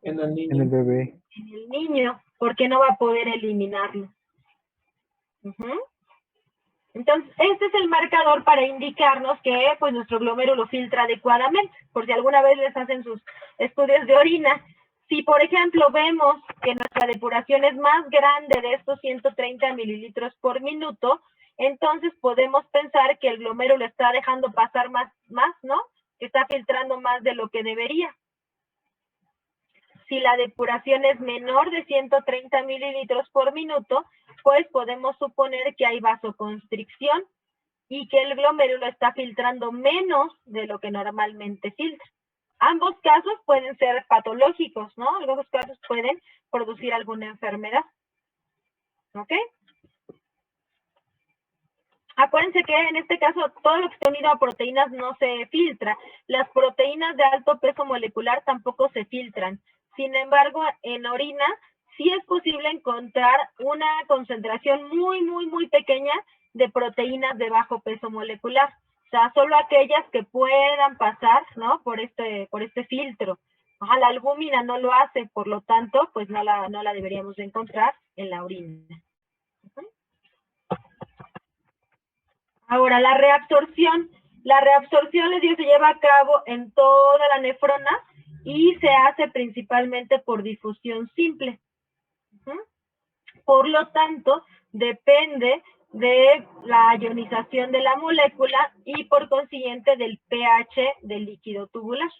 Speaker 4: En el
Speaker 6: En
Speaker 4: niño.
Speaker 6: el bebé.
Speaker 1: En el niño, porque no va a poder eliminarlo. Entonces, este es el marcador para indicarnos que pues nuestro glomérulo filtra adecuadamente, por si alguna vez les hacen sus estudios de orina. Si, por ejemplo, vemos que nuestra depuración es más grande de estos 130 mililitros por minuto, entonces podemos pensar que el glomérulo está dejando pasar más, ¿no? Que está filtrando más de lo que debería. Si la depuración es menor de 130 mililitros por minuto, pues podemos suponer que hay vasoconstricción y que el glomérulo está filtrando menos de lo que normalmente filtra. Ambos casos pueden ser patológicos, ¿no? Algunos casos pueden producir alguna enfermedad. ¿Ok? Acuérdense que en este caso todo lo que está unido a proteínas no se filtra. Las proteínas de alto peso molecular tampoco se filtran. Sin embargo, en orina sí es posible encontrar una concentración muy pequeña de proteínas de bajo peso molecular. O sea, solo aquellas que puedan pasar, ¿no? Por este filtro. La albúmina no lo hace, por lo tanto, pues no la deberíamos de encontrar en la orina. Ahora, la reabsorción. La reabsorción, les digo, se lleva a cabo en toda la nefrona y se hace principalmente por difusión simple. Por lo tanto, depende de la ionización de la molécula y por consiguiente del pH del líquido tubular.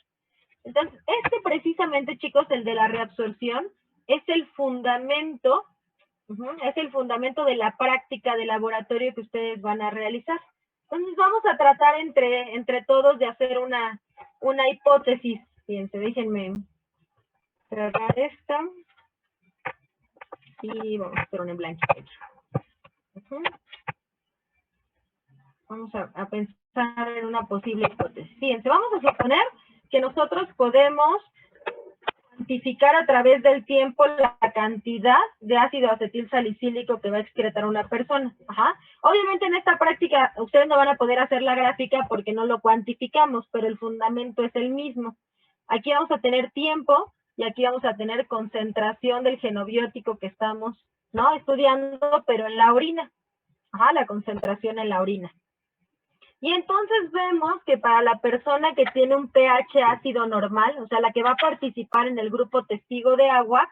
Speaker 1: Entonces, precisamente, chicos, el de la reabsorción, es el fundamento de la práctica de laboratorio que ustedes van a realizar. Entonces vamos a tratar entre todos de hacer una hipótesis. Fíjense, déjenme cerrar esta. Y vamos a hacer un en blanco. Vamos a pensar en una posible hipótesis. Fíjense, vamos a suponer que nosotros podemos cuantificar a través del tiempo la cantidad de ácido acetil salicílico que va a excretar una persona. Obviamente en esta práctica ustedes no van a poder hacer la gráfica porque no lo cuantificamos, pero el fundamento es el mismo. Aquí vamos a tener tiempo y aquí vamos a tener concentración del genobiótico que estamos, ¿no?, estudiando, pero en la orina. La concentración en la orina. Y entonces vemos que para la persona que tiene un pH ácido normal, o sea, la que va a participar en el grupo testigo de agua,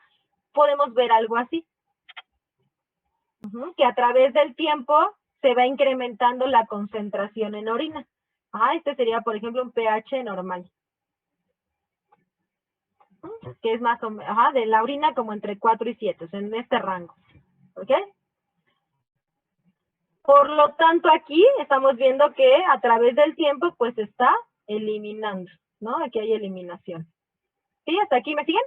Speaker 1: podemos ver algo así. Que a través del tiempo se va incrementando la concentración en orina. Este sería, por ejemplo, un pH normal. Que es más o menos, de la orina como entre 4 y 7, o sea, en este rango. ¿Ok? Por lo tanto, aquí estamos viendo que a través del tiempo, pues se está eliminando, ¿no? Aquí hay eliminación. ¿Sí? ¿Hasta aquí me siguen?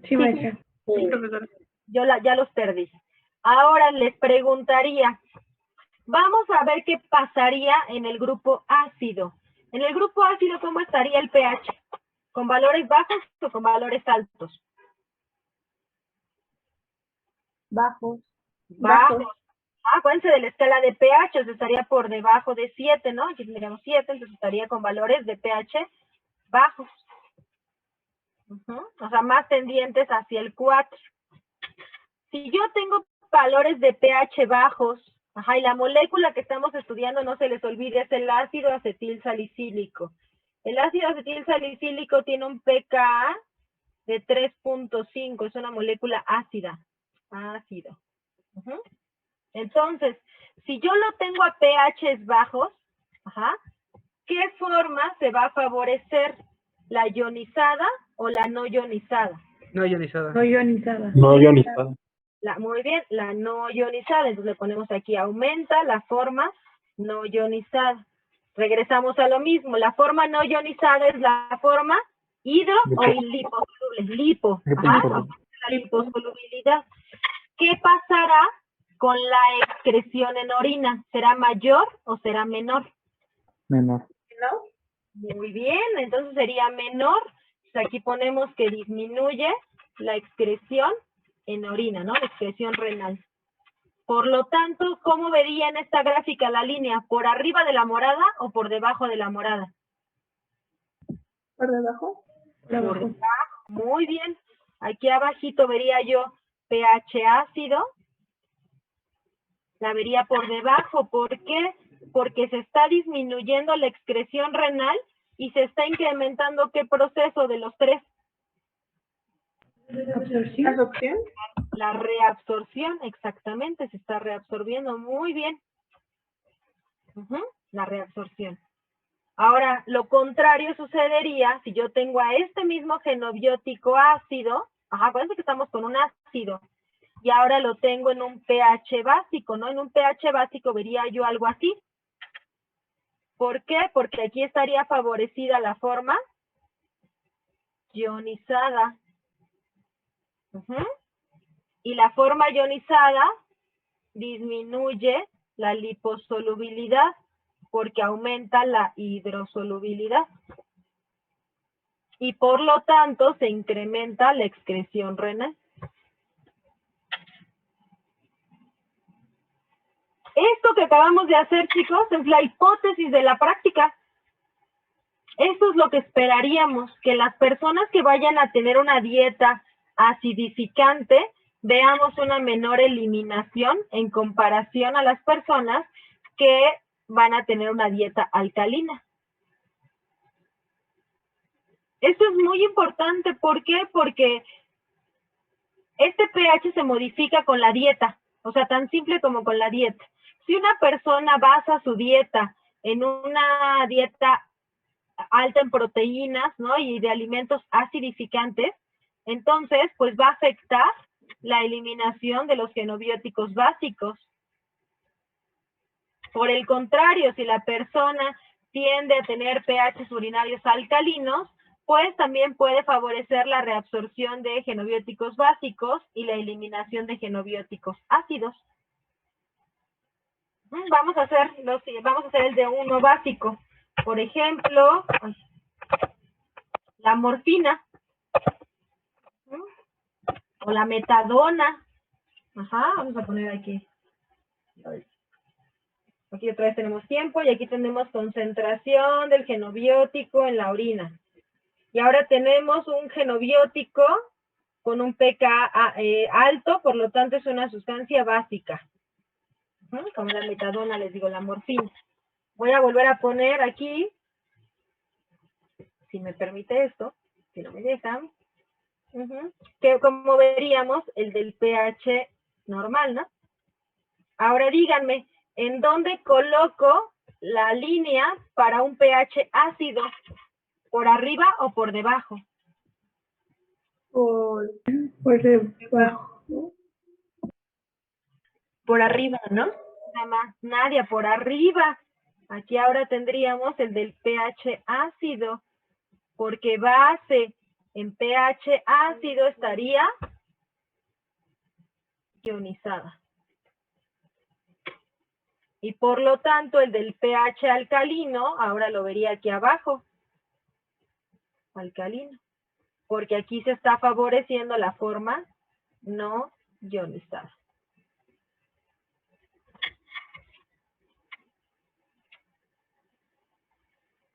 Speaker 3: Sí, maestra.
Speaker 5: Sí, profesora.
Speaker 1: Yo ya los perdí. Ahora les preguntaría, vamos a ver qué pasaría en el grupo ácido. En el grupo ácido, ¿cómo estaría el pH? ¿Con valores bajos o con valores altos?
Speaker 3: Bajos.
Speaker 1: Bajos. Acuérdense de la escala de pH, o sea, estaría por debajo de 7, ¿no? Aquí tendríamos 7, entonces estaría con valores de pH bajos. O sea, más tendientes hacia el 4. Si yo tengo valores de pH bajos, Ajá, y la molécula que estamos estudiando, no se les olvide, es el ácido acetil salicílico. El ácido acetil salicílico tiene un pKa de 3.5, es una molécula ácida. Ácido. Ujú. Entonces, si yo lo tengo a pHs bajos, ajá, ¿qué forma se va a favorecer? ¿La ionizada o la no ionizada?
Speaker 6: No ionizada.
Speaker 3: No ionizada.
Speaker 7: No ionizada.
Speaker 1: Muy bien, la no ionizada. Entonces le ponemos aquí, aumenta la forma no ionizada. Regresamos a lo mismo. La forma no ionizada es la forma hidro o liposoluble. Lipo. Ajá, la liposolubilidad. ¿Qué pasará con la excreción en orina? ¿Será mayor o será menor?
Speaker 2: Menor.
Speaker 1: Muy bien, entonces sería menor. Entonces aquí ponemos que disminuye la excreción en orina, ¿no? La excreción renal. Por lo tanto, ¿cómo vería en esta gráfica la línea? ¿Por arriba de la morada o por debajo de la morada?
Speaker 3: ¿Por debajo?
Speaker 1: Por debajo. Muy bien. Aquí abajito vería yo pH ácido. La vería por debajo. ¿Por qué? Porque se está disminuyendo la excreción renal y se está incrementando ¿qué proceso de los tres?
Speaker 3: ¿Absorción?
Speaker 1: La reabsorción, exactamente, se está reabsorbiendo muy bien. La reabsorción. Ahora, lo contrario sucedería si yo tengo a este mismo genobiótico ácido, acuérdense que estamos con un ácido, y ahora lo tengo en un pH básico, ¿no? En un pH básico vería yo algo así. ¿Por qué? Porque aquí estaría favorecida la forma ionizada. Y la forma ionizada disminuye la liposolubilidad porque aumenta la hidrosolubilidad. Y por lo tanto se incrementa la excreción renal. Esto que acabamos de hacer, chicos, es la hipótesis de la práctica. Esto es lo que esperaríamos, que las personas que vayan a tener una dieta acidificante, veamos una menor eliminación en comparación a las personas que van a tener una dieta alcalina. Esto es muy importante, ¿por qué? Porque este pH se modifica con la dieta, o sea, tan simple como con la dieta. Si una persona basa su dieta en una dieta alta en proteínas, ¿no? Y de alimentos acidificantes, entonces, pues va a afectar la eliminación de los genobióticos básicos. Por el contrario, si la persona tiende a tener pHs urinarios alcalinos, pues también puede favorecer la reabsorción de genobióticos básicos y la eliminación de genobióticos ácidos. Vamos a hacer el de uno básico. Por ejemplo, la morfina o la metadona. Vamos a poner aquí. Aquí otra vez tenemos tiempo y aquí tenemos concentración del genobiótico en la orina. Y ahora tenemos un genobiótico con un pKa alto, por lo tanto es una sustancia básica. Como la metadona, les digo, la morfina. Voy a volver a poner aquí, si me permite esto, si no me dejan, que como veríamos, el del pH normal, ¿no? Ahora díganme, ¿en dónde coloco la línea para un pH ácido? ¿Por arriba o por debajo?
Speaker 3: Por debajo. Por arriba, ¿no?
Speaker 1: Nada más, Nadia, por arriba. Aquí ahora tendríamos el del pH ácido, porque base en pH ácido estaría ionizada. Y por lo tanto, el del pH alcalino, ahora lo vería aquí abajo. Alcalino. Porque aquí se está favoreciendo la forma no ionizada.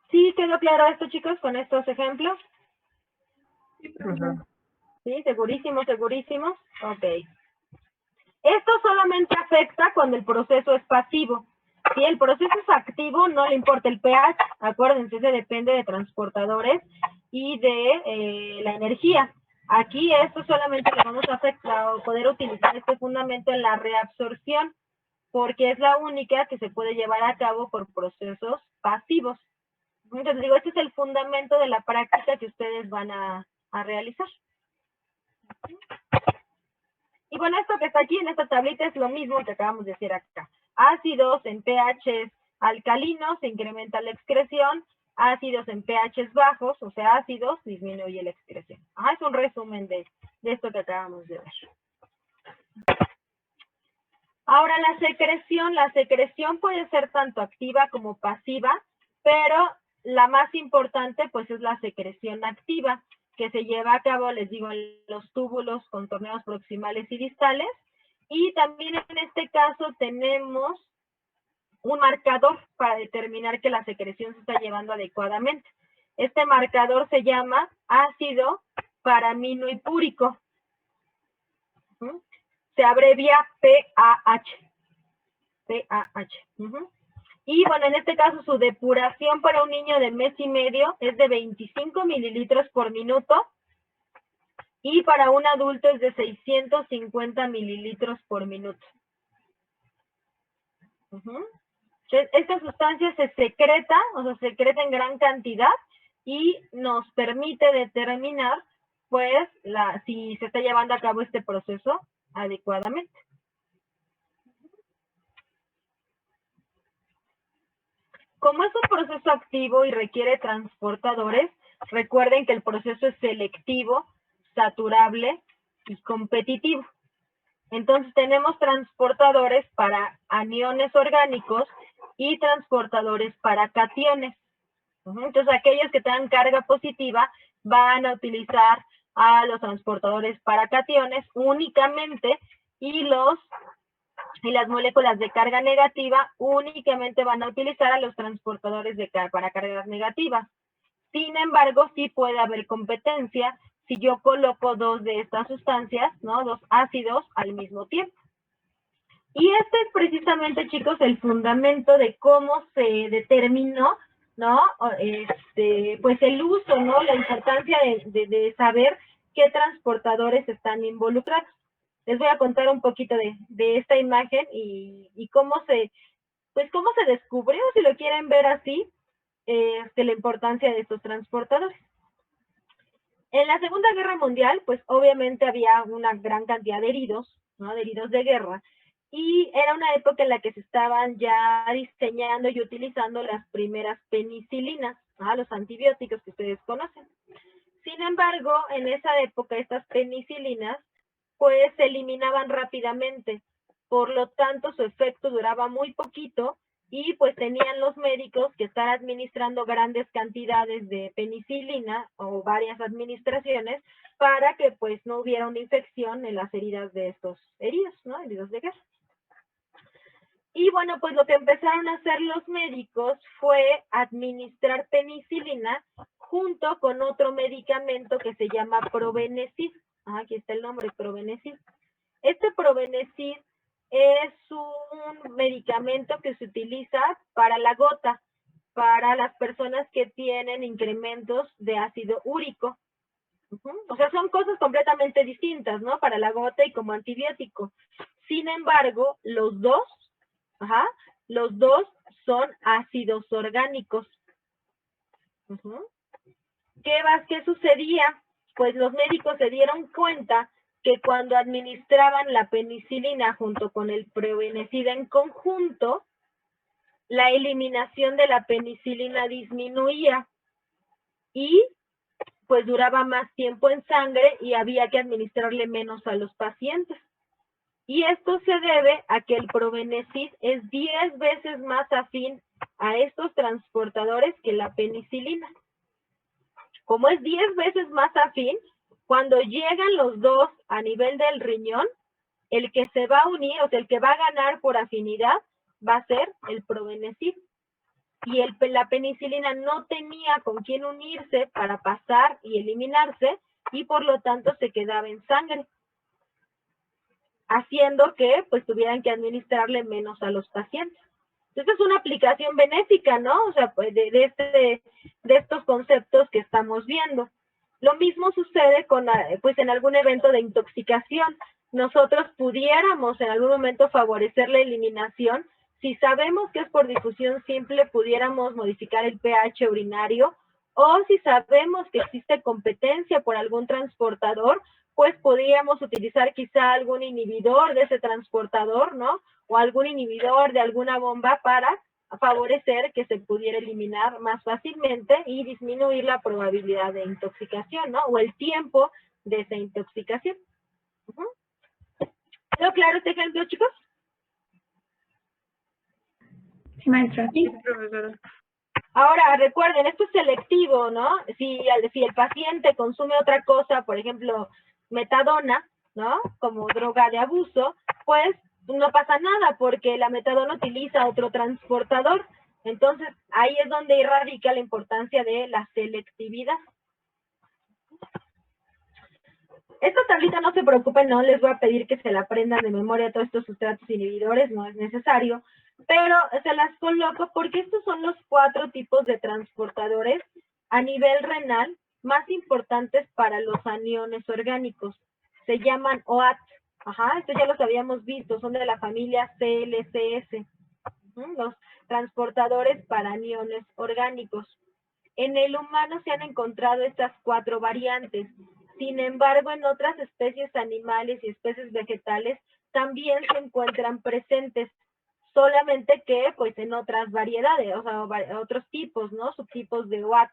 Speaker 1: ¿Sí quedó claro esto, chicos, con estos ejemplos? ¿Sí? ¿Segurísimos, segurísimos? Ok. Esto solamente afecta cuando el proceso es pasivo. Si el proceso es activo, no le importa el pH. Acuérdense, se depende de transportadores y de la energía. Aquí esto solamente le vamos a afectar o poder utilizar este fundamento en la reabsorción, porque es la única que se puede llevar a cabo por procesos pasivos. Entonces digo, este es el fundamento de la práctica que ustedes van a realizar. Y bueno, esto que está aquí en esta tablita es lo mismo que acabamos de decir acá. Ácidos en pH alcalinos se incrementa la excreción, ácidos en pH bajos, o sea, ácidos, disminuye la excreción. Ajá, es un resumen de esto que acabamos de ver. Ahora la secreción puede ser tanto activa como pasiva, pero la más importante pues es la secreción activa, que se lleva a cabo, les digo, en los túbulos contorneados proximales y distales, y también en este caso tenemos un marcador para determinar que la secreción se está llevando adecuadamente. Este marcador se llama ácido paraminohipúrico. Se abrevia PAH. PAH. Y bueno, en este caso su depuración para un niño de mes y medio es de 25 mililitros por minuto y para un adulto es de 650 mililitros por minuto. Entonces, esta sustancia se secreta, o sea, secreta en gran cantidad y nos permite determinar, pues, si se está llevando a cabo este proceso adecuadamente. Como es un proceso activo y requiere transportadores, recuerden que el proceso es selectivo, saturable y competitivo. Entonces tenemos transportadores para aniones orgánicos y transportadores para cationes. Entonces aquellos que tengan carga positiva van a utilizar a los transportadores para cationes únicamente y las moléculas de carga negativa únicamente van a utilizar a los transportadores para cargas negativas. Sin embargo, sí puede haber competencia si yo coloco dos de estas sustancias, ¿no? Dos ácidos al mismo tiempo. Y este es precisamente, chicos, el fundamento de cómo se determinó, ¿no? Pues el uso, ¿no? La importancia de saber qué transportadores están involucrados. Les voy a contar un poquito de esta imagen y cómo se descubrió, si lo quieren ver así, la importancia de estos transportadores. En la Segunda Guerra Mundial, pues obviamente había una gran cantidad de heridos, ¿no? De heridos de guerra, y era una época en la que se estaban ya diseñando y utilizando las primeras penicilinas, ¿no? Los antibióticos que ustedes conocen. Sin embargo, en esa época estas penicilinas pues se eliminaban rápidamente, por lo tanto su efecto duraba muy poquito y pues tenían los médicos que estar administrando grandes cantidades de penicilina o varias administraciones para que pues no hubiera una infección en las heridas de estos heridos, ¿no? Heridos de guerra. Y bueno, pues lo que empezaron a hacer los médicos fue administrar penicilina junto con otro medicamento que se llama Probenecid. Aquí está el nombre, Probenecid. Este Probenecid es un medicamento que se utiliza para la gota, para las personas que tienen incrementos de ácido úrico. O sea, son cosas completamente distintas, ¿no? Para la gota y como antibiótico. Sin embargo, los dos son ácidos orgánicos. ¿Qué sucedía? Pues los médicos se dieron cuenta que cuando administraban la penicilina junto con el Probenecid en conjunto, la eliminación de la penicilina disminuía y pues duraba más tiempo en sangre y había que administrarle menos a los pacientes. Y esto se debe a que el Probenecid es 10 veces más afín a estos transportadores que la penicilina. Como es 10 veces más afín, cuando llegan los dos a nivel del riñón, el que se va a unir, o sea, el que va a ganar por afinidad, va a ser el Probenecid. Y la penicilina no tenía con quién unirse para pasar y eliminarse, y por lo tanto se quedaba en sangre. haciendo que pues tuvieran que administrarle menos a los pacientes. Esta es una aplicación benéfica, ¿no? O sea, pues de estos conceptos que estamos viendo. Lo mismo sucede con, pues en algún evento de intoxicación. Nosotros pudiéramos en algún momento favorecer la eliminación. Si sabemos que es por difusión simple, pudiéramos modificar el pH urinario, o si sabemos que existe competencia por algún transportador, pues podríamos utilizar quizá algún inhibidor de ese transportador, ¿no? O algún inhibidor de alguna bomba para favorecer que se pudiera eliminar más fácilmente y disminuir la probabilidad de intoxicación, ¿no? O el tiempo de esa intoxicación. ¿Quedó claro este ejemplo, chicos?
Speaker 3: Sí, maestra.
Speaker 5: Sí, profesora.
Speaker 1: Ahora, recuerden, esto es selectivo, ¿no? Si el paciente consume otra cosa, por ejemplo, metadona, ¿no? Como droga de abuso, pues no pasa nada porque la metadona utiliza otro transportador. Entonces, ahí es donde radica la importancia de la selectividad. Esta tablita no se preocupen, no les voy a pedir que se la aprendan de memoria todos estos sustratos inhibidores, no es necesario, pero se las coloco porque estos son los 4 tipos de transportadores a nivel renal más importantes para los aniones orgánicos. Se llaman OAT. Ajá, estos ya los habíamos visto, son de la familia CLCS, los transportadores para aniones orgánicos. En el humano se han encontrado estas 4 variantes. Sin embargo, en otras especies animales y especies vegetales también se encuentran presentes, solamente que pues en otras variedades, o sea, otros tipos, ¿no? Subtipos de OAT.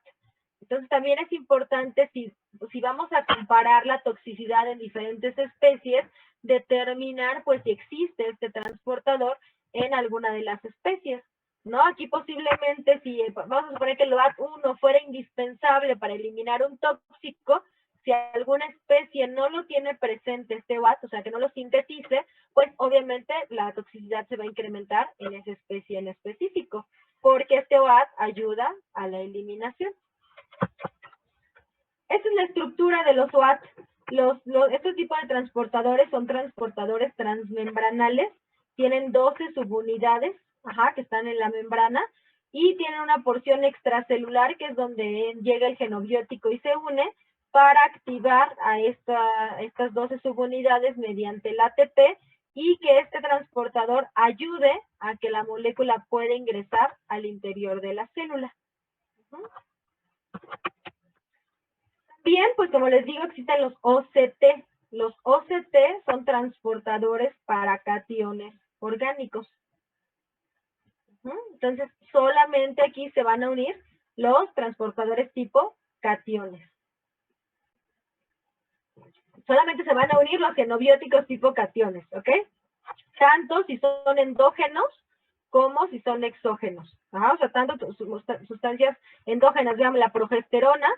Speaker 1: Entonces también es importante, si vamos a comparar la toxicidad en diferentes especies, determinar pues si existe este transportador en alguna de las especies, ¿no? Aquí posiblemente, si vamos a suponer que el OAT1 fuera indispensable para eliminar un tóxico, si alguna especie no lo tiene presente este OAT, o sea, que no lo sintetice, pues obviamente la toxicidad se va a incrementar en esa especie en específico, porque este OAT ayuda a la eliminación. Esta es la estructura de los OAT. Estos tipos de transportadores son transportadores transmembranales, tienen 12 subunidades, que están en la membrana, y tienen una porción extracelular que es donde llega el genobiótico y se une para activar a estas 12 subunidades mediante el ATP y que este transportador ayude a que la molécula pueda ingresar al interior de la célula. Bien, pues como les digo, existen los OCT. Los OCT son transportadores para cationes orgánicos. Entonces, solamente aquí se van a unir los transportadores tipo cationes. Solamente se van a unir los genobióticos tipo cationes, ¿ok? Tanto si son endógenos como si son exógenos. O sea, tanto sustancias endógenas, digamos, la progesterona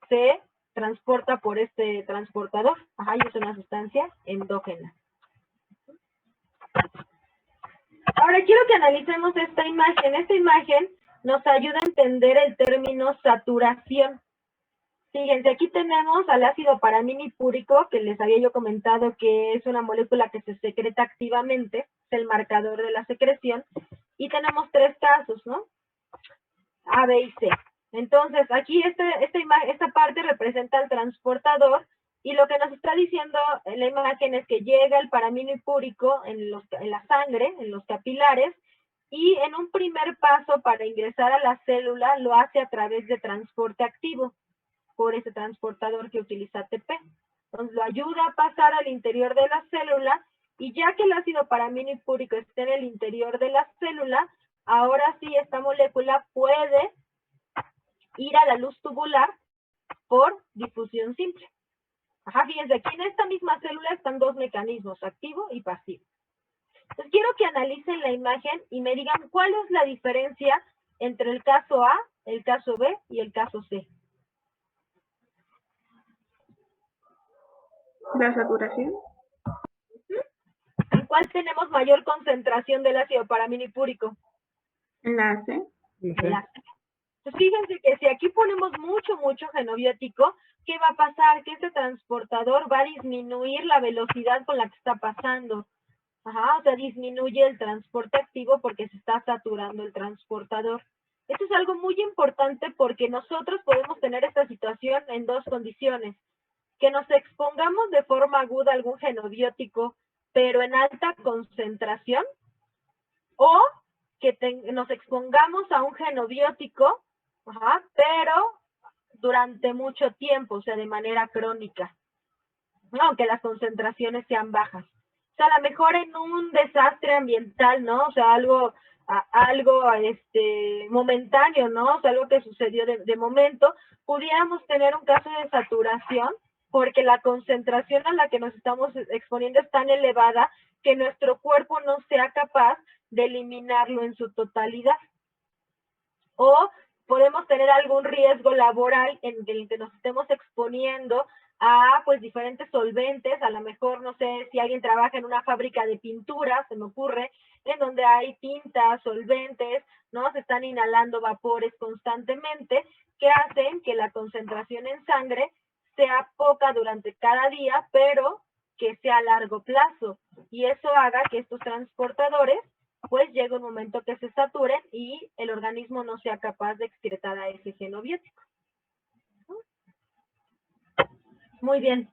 Speaker 1: se transporta por este transportador. Y es una sustancia endógena. Ahora quiero que analicemos esta imagen. Esta imagen nos ayuda a entender el término saturación. Fíjense, aquí tenemos al ácido paraminipúrico, que les había yo comentado que es una molécula que se secreta activamente, es el marcador de la secreción, y tenemos 3 casos, ¿no? A, B y C. Entonces, aquí esta parte representa el transportador, y lo que nos está diciendo en la imagen es que llega el paraminipúrico en la sangre, en los capilares, y en un primer paso para ingresar a la célula lo hace a través de transporte activo, por ese transportador que utiliza ATP. Entonces lo ayuda a pasar al interior de la célula, y ya que el ácido paraminipúrico está en el interior de la célula, ahora sí esta molécula puede ir a la luz tubular por difusión simple. Fíjense, aquí en esta misma célula están 2 mecanismos, activo y pasivo. Entonces quiero que analicen la imagen y me digan cuál es la diferencia entre el caso A, el caso B y el caso C.
Speaker 5: La saturación.
Speaker 1: ¿En cuál tenemos mayor concentración del ácido paraminipúrico?
Speaker 5: La C.
Speaker 1: La C. Entonces fíjense que si aquí ponemos mucho genobiótico, ¿qué va a pasar? Que este transportador va a disminuir la velocidad con la que está pasando. Ajá, o sea, disminuye el transporte activo porque se está saturando el transportador. Esto es algo muy importante porque nosotros podemos tener esta situación en dos condiciones. Que nos expongamos de forma aguda a algún genobiótico, pero en alta concentración, o que nos expongamos a un genobiótico, ajá, pero durante mucho tiempo, o sea, de manera crónica, ¿no? Aunque las concentraciones sean bajas. O sea, a lo mejor en un desastre ambiental, ¿no? O sea, algo momentáneo, ¿no? O sea, algo que sucedió de momento, pudiéramos tener un caso de saturación porque la concentración a la que nos estamos exponiendo es tan elevada que nuestro cuerpo no sea capaz de eliminarlo en su totalidad. O podemos tener algún riesgo laboral en el que nos estemos exponiendo a pues diferentes solventes, a lo mejor no sé si alguien trabaja en una fábrica de pintura, se me ocurre, en donde hay tintas, solventes, ¿no? Se están inhalando vapores constantemente que hacen que la concentración en sangre sea poca durante cada día, pero que sea a largo plazo. Y eso haga que estos transportadores pues llega un momento que se saturen y el organismo no sea capaz de excretar a ese genobiótico. Muy bien.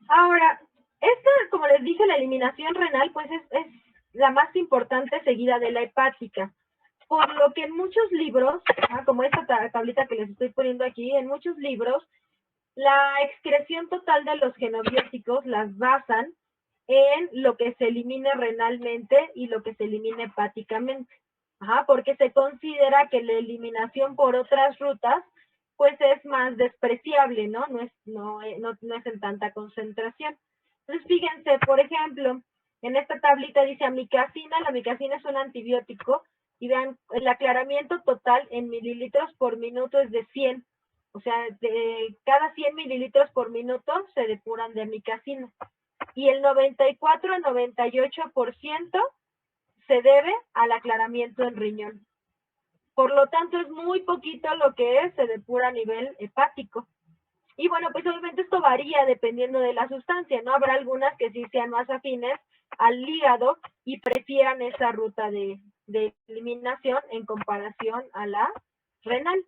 Speaker 1: Ahora, esta, como les dije, la eliminación renal, pues es la más importante seguida de la hepática. Por lo que en muchos libros, como esta tablita que les estoy poniendo aquí, en muchos libros, la excreción total de los genobióticos las basan en lo que se elimine renalmente y lo que se elimine hepáticamente. Porque se considera que la eliminación por otras rutas pues es más despreciable, ¿no? No es en tanta concentración. Entonces, fíjense, por ejemplo, en esta tablita dice amicacina, la amicacina es un antibiótico, y vean, el aclaramiento total en mililitros por minuto es de 100. O sea, de cada 100 mililitros por minuto se depuran de amicacina. Y el 94 a 98% se debe al aclaramiento en riñón. Por lo tanto, es muy poquito lo que se depura a nivel hepático. Y bueno, pues obviamente esto varía dependiendo de la sustancia, ¿no? Habrá algunas que sí sean más afines al hígado y prefieran esa ruta de eliminación en comparación a la renal.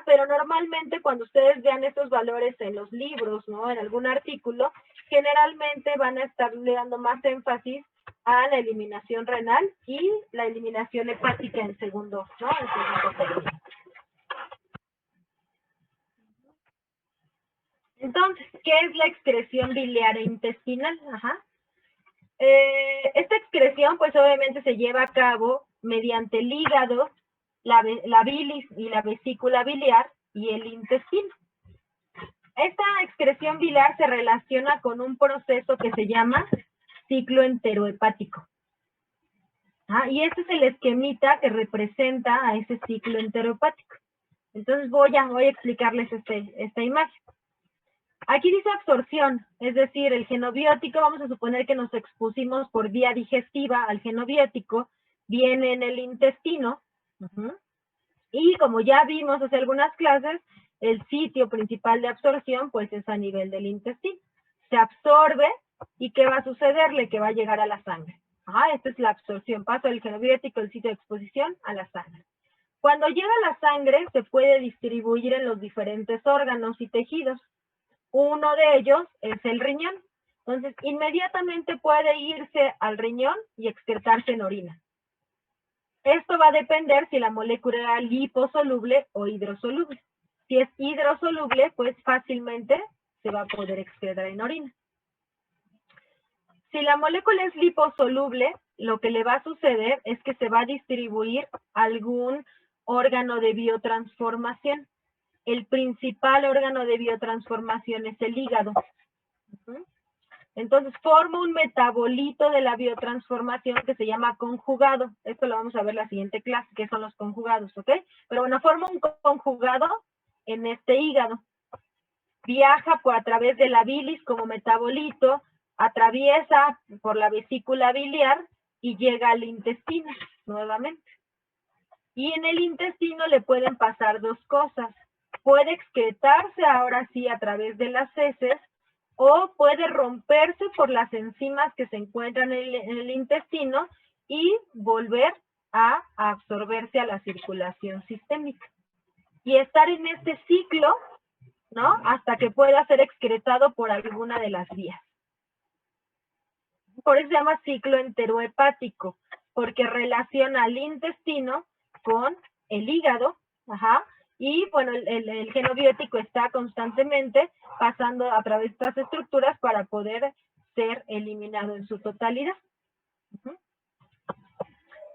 Speaker 1: Pero normalmente cuando ustedes vean estos valores en los libros, ¿no? En algún artículo, generalmente van a estarle dando más énfasis a la eliminación renal y la eliminación hepática en segundo, ¿no? En segundo término. Entonces, ¿qué es la excreción biliar e intestinal? Esta excreción, pues obviamente se lleva a cabo mediante el hígado, la bilis y la vesícula biliar y el intestino. Esta excreción biliar se relaciona con un proceso que se llama ciclo enterohepático. Y este es el esquemita que representa a ese ciclo enterohepático. Entonces voy a explicarles esta imagen. Aquí dice absorción, es decir, el genobiótico, vamos a suponer que nos expusimos por vía digestiva al genobiótico, viene en el intestino, y como ya vimos hace algunas clases, el sitio principal de absorción pues es a nivel del intestino. Se absorbe, ¿y qué va a sucederle? Que va a llegar a la sangre. Esta es la absorción, paso del genobiótico, el sitio de exposición, a la sangre. Cuando llega a la sangre, se puede distribuir en los diferentes órganos y tejidos. Uno de ellos es el riñón. Entonces, inmediatamente puede irse al riñón y excretarse en orina. Esto va a depender si la molécula era liposoluble o hidrosoluble. Si es hidrosoluble, pues fácilmente se va a poder excretar en orina. Si la molécula es liposoluble, lo que le va a suceder es que se va a distribuir algún órgano de biotransformación. El principal órgano de biotransformación es el hígado. Entonces forma un metabolito de la biotransformación que se llama conjugado. Esto lo vamos a ver en la siguiente clase, que son los conjugados, ¿ok? Pero bueno, forma un conjugado en este hígado. Viaja a través de la bilis como metabolito, atraviesa por la vesícula biliar y llega al intestino nuevamente. Y en el intestino le pueden pasar dos cosas. Puede excretarse ahora sí a través de las heces o puede romperse por las enzimas que se encuentran en el intestino y volver a absorberse a la circulación sistémica. Y estar en este ciclo, ¿no? Hasta que pueda ser excretado por alguna de las vías. Por eso se llama ciclo enterohepático, porque relaciona al intestino con el hígado, y bueno, el genobiótico está constantemente pasando a través de estas estructuras para poder ser eliminado en su totalidad.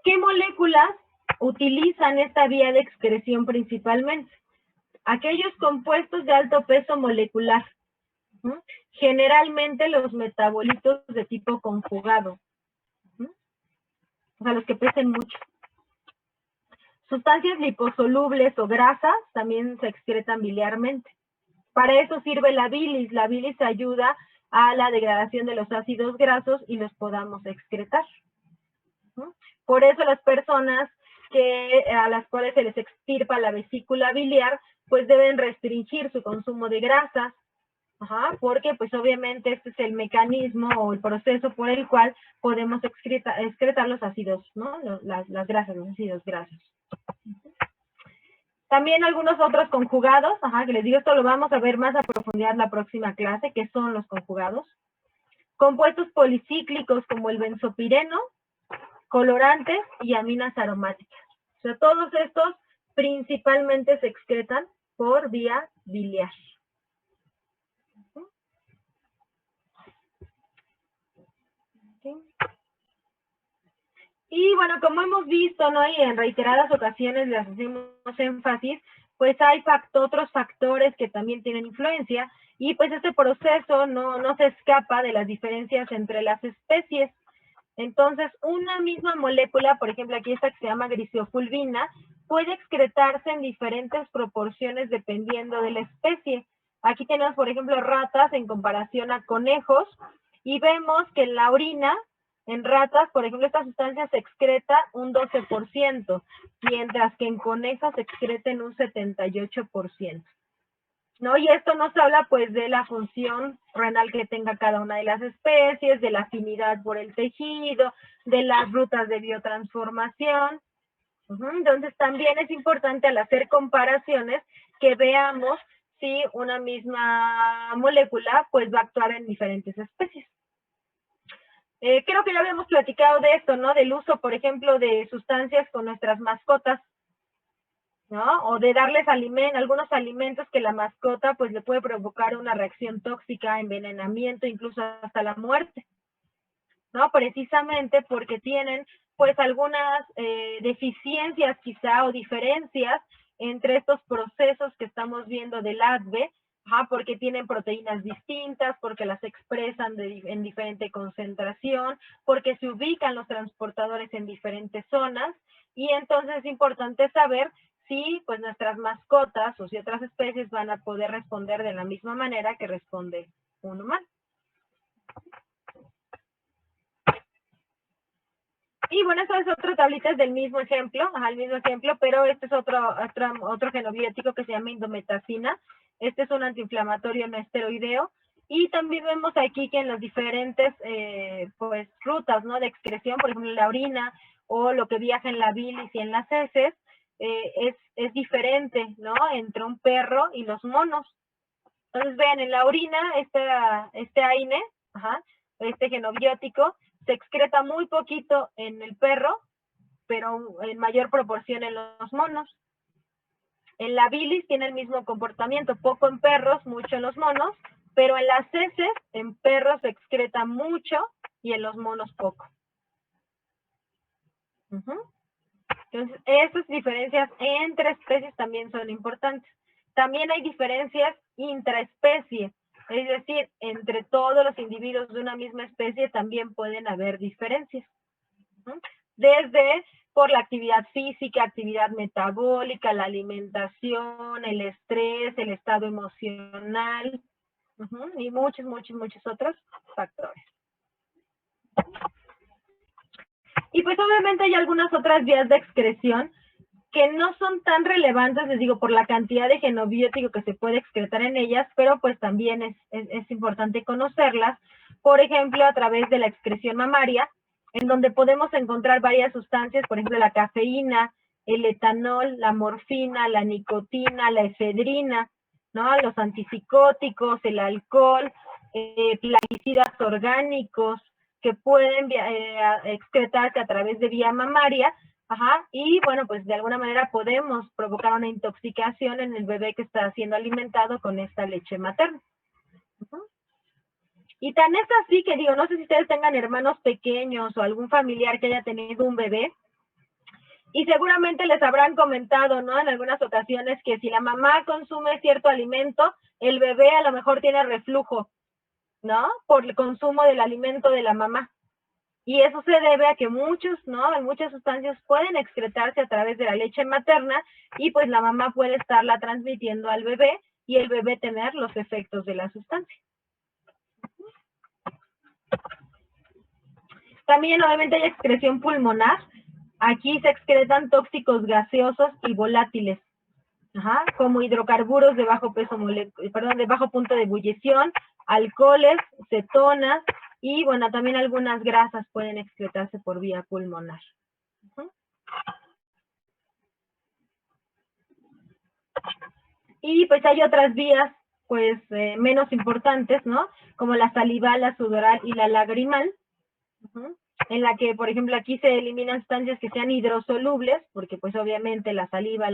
Speaker 1: ¿Qué moléculas utilizan esta vía de excreción principalmente? Aquellos compuestos de alto peso molecular, generalmente los metabolitos de tipo conjugado, o sea, los que pesen mucho. Sustancias liposolubles o grasas también se excretan biliarmente. Para eso sirve la bilis. La bilis ayuda a la degradación de los ácidos grasos y los podamos excretar. Por eso las personas a las cuales se les extirpa la vesícula biliar, pues deben restringir su consumo de grasas, porque pues obviamente este es el mecanismo o el proceso por el cual podemos excretar los ácidos, ¿no? Las grasas, los ácidos grasos. También algunos otros conjugados, que les digo, esto lo vamos a ver más a profundidad en la próxima clase, que son los conjugados. Compuestos policíclicos como el benzopireno, colorantes y aminas aromáticas. O sea, todos estos principalmente se excretan por vía biliar. Y bueno, como hemos visto, ¿no? Y en reiteradas ocasiones les hacemos énfasis, pues hay otros factores que también tienen influencia, y pues este proceso no se escapa de las diferencias entre las especies. Entonces, una misma molécula, por ejemplo, aquí esta que se llama grisofulvina, puede excretarse en diferentes proporciones dependiendo de la especie. Aquí tenemos, por ejemplo, ratas en comparación a conejos, y vemos que en la orina, en ratas, por ejemplo, esta sustancia se excreta un 12%, mientras que en conejos se excreta en un 78%. ¿No? Y esto nos habla pues de la función renal que tenga cada una de las especies, de la afinidad por el tejido, de las rutas de biotransformación. Entonces también es importante al hacer comparaciones que veamos si una misma molécula pues va a actuar en diferentes especies. Creo que ya habíamos platicado de esto, ¿no? Del uso, por ejemplo, de sustancias con nuestras mascotas, ¿no? O de darles algunos alimentos que la mascota pues le puede provocar una reacción tóxica, envenenamiento, incluso hasta la muerte, ¿no? Precisamente porque tienen pues algunas deficiencias quizá o diferencias entre estos procesos que estamos viendo del ADVE, porque tienen proteínas distintas, porque las expresan en diferente concentración, porque se ubican los transportadores en diferentes zonas, y entonces es importante saber si pues nuestras mascotas o si otras especies van a poder responder de la misma manera que responde un humano. Y bueno, eso es otra tablita del mismo ejemplo, el mismo ejemplo, pero este es otro genobiótico que se llama indometacina. Este es un antiinflamatorio no esteroideo. Y también vemos aquí que en las diferentes pues rutas, ¿no? De excreción, por ejemplo, la orina o lo que viaja en la bilis y en las heces, es diferente, ¿no? Entre un perro y los monos. Entonces, vean, en la orina, este AINE, este genobiótico, se excreta muy poquito en el perro, pero en mayor proporción en los monos. En la bilis tiene el mismo comportamiento, poco en perros, mucho en los monos, pero en las heces, en perros se excreta mucho y en los monos poco. Entonces, estas diferencias entre especies también son importantes. También hay diferencias intraespecie, es decir, entre todos los individuos de una misma especie también pueden haber diferencias. Desde por la actividad física, actividad metabólica, la alimentación, el estrés, el estado emocional, y muchos otros factores. Y pues obviamente hay algunas otras vías de excreción que no son tan relevantes, les digo, por la cantidad de genobiótico que se puede excretar en ellas, pero pues también es importante conocerlas, por ejemplo, a través de la excreción mamaria, en donde podemos encontrar varias sustancias, por ejemplo, la cafeína, el etanol, la morfina, la nicotina, la efedrina, ¿no? Los antipsicóticos, el alcohol, plaguicidas orgánicos que pueden excretarse a través de vía mamaria, ajá, y bueno, pues de alguna manera podemos provocar una intoxicación en el bebé que está siendo alimentado con esta leche materna. Y tan es así que digo, no sé si ustedes tengan hermanos pequeños o algún familiar que haya tenido un bebé, y seguramente les habrán comentado, ¿no? En algunas ocasiones que si la mamá consume cierto alimento, el bebé a lo mejor tiene reflujo, ¿no? Por el consumo del alimento de la mamá. Y eso se debe a que muchas sustancias pueden excretarse a través de la leche materna y pues la mamá puede estarla transmitiendo al bebé y el bebé tener los efectos de la sustancia. También obviamente hay excreción pulmonar. Aquí se excretan tóxicos gaseosos y volátiles, ajá, como hidrocarburos de bajo de bajo punto de ebullición, alcoholes, cetonas y bueno, también algunas grasas pueden excretarse por vía pulmonar. Y pues hay otras vías pues menos importantes, ¿no? Como la salival, la sudoral y la lagrimal, en la que, por ejemplo, aquí se eliminan sustancias que sean hidrosolubles, porque pues obviamente la saliva,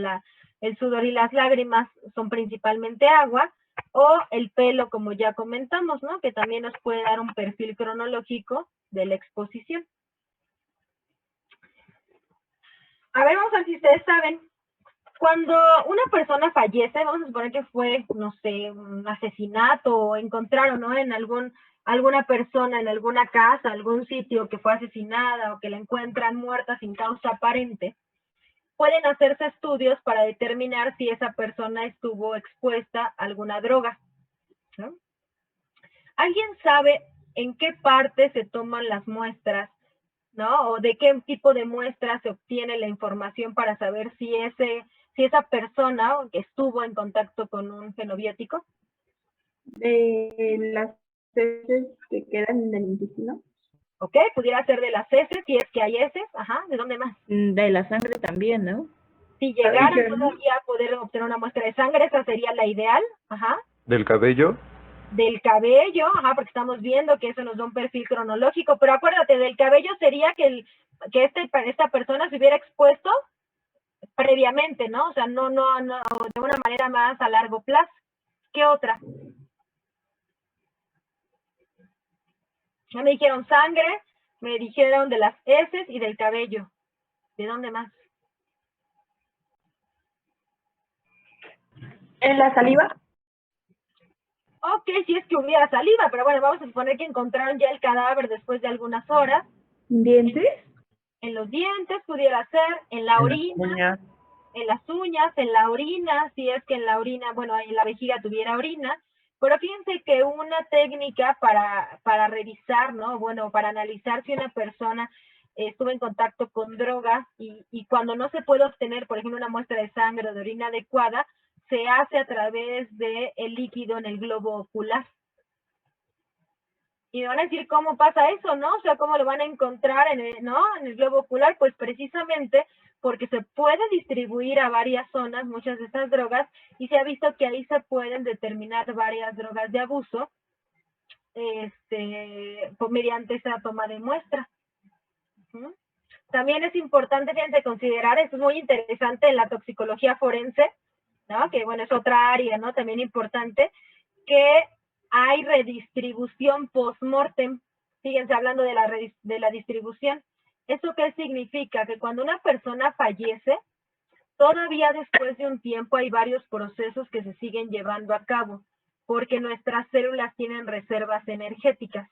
Speaker 1: el sudor y las lágrimas son principalmente agua, o el pelo, como ya comentamos, ¿no? Que también nos puede dar un perfil cronológico de la exposición. A ver, vamos a ver si ustedes saben. Cuando una persona fallece, vamos a suponer que fue, no sé, un asesinato o encontraron, ¿no? En alguna persona, en alguna casa, algún sitio que fue asesinada o que la encuentran muerta sin causa aparente, pueden hacerse estudios para determinar si esa persona estuvo expuesta a alguna droga, ¿no? ¿Alguien sabe en qué parte se toman las muestras, ¿no? O de qué tipo de muestras se obtiene la información para saber si esa persona que estuvo en contacto con un fenobiótico?
Speaker 3: De las heces que quedan en el intestino.
Speaker 1: Ok, pudiera ser de las heces, si es que hay heces, ajá, ¿de dónde más?
Speaker 8: De la sangre también, ¿no?
Speaker 1: Si llegaran todavía a poder obtener una muestra de sangre, esa sería la ideal, ajá.
Speaker 7: ¿Del cabello?
Speaker 1: Del cabello, ajá, porque estamos viendo que eso nos da un perfil cronológico, pero acuérdate, del cabello sería que esta persona se hubiera expuesto previamente, ¿no? O sea, no de una manera más a largo plazo. ¿Qué otra? Ya me dijeron sangre, me dijeron de las heces y del cabello. ¿De dónde más?
Speaker 3: ¿En la saliva?
Speaker 1: Ok, si es que hubiera saliva, pero bueno, vamos a suponer que encontraron ya el cadáver después de algunas horas.
Speaker 3: ¿Dientes?
Speaker 1: En los dientes pudiera ser, en la orina, en las uñas, en la orina, si es que en la orina, bueno, en la vejiga tuviera orina. Pero fíjense que una técnica para revisar, ¿no? Bueno, para analizar si una persona estuvo en contacto con drogas y cuando no se puede obtener, por ejemplo, una muestra de sangre o de orina adecuada, se hace a través del líquido en el globo ocular. Y me van a decir cómo pasa eso, ¿no? O sea, cómo lo van a encontrar en el globo ocular, pues precisamente porque se puede distribuir a varias zonas muchas de estas drogas y se ha visto que ahí se pueden determinar varias drogas de abuso mediante esa toma de muestra. También es importante, fíjense, considerar, esto es muy interesante en la toxicología forense, ¿no? Que bueno, es otra área, ¿no? También importante, que hay redistribución post-mortem. Fíjense, hablando de la distribución. ¿Eso qué significa? Que cuando una persona fallece, todavía después de un tiempo hay varios procesos que se siguen llevando a cabo, porque nuestras células tienen reservas energéticas.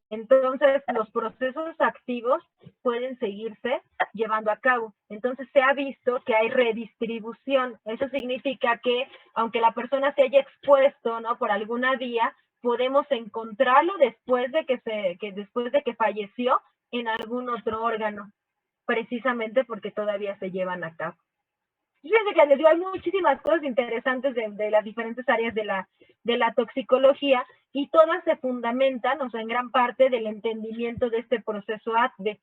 Speaker 1: Entonces, los procesos activos pueden seguirse llevando a cabo. Entonces, se ha visto que hay redistribución. Eso significa que, aunque la persona se haya expuesto, ¿no? Por alguna vía, podemos encontrarlo después de que falleció en algún otro órgano. precisamente porque todavía se llevan a cabo. Fíjense que les digo, hay muchísimas cosas interesantes de las diferentes áreas de la toxicología y todas se fundamentan, o sea, en gran parte del entendimiento de este proceso ATVE,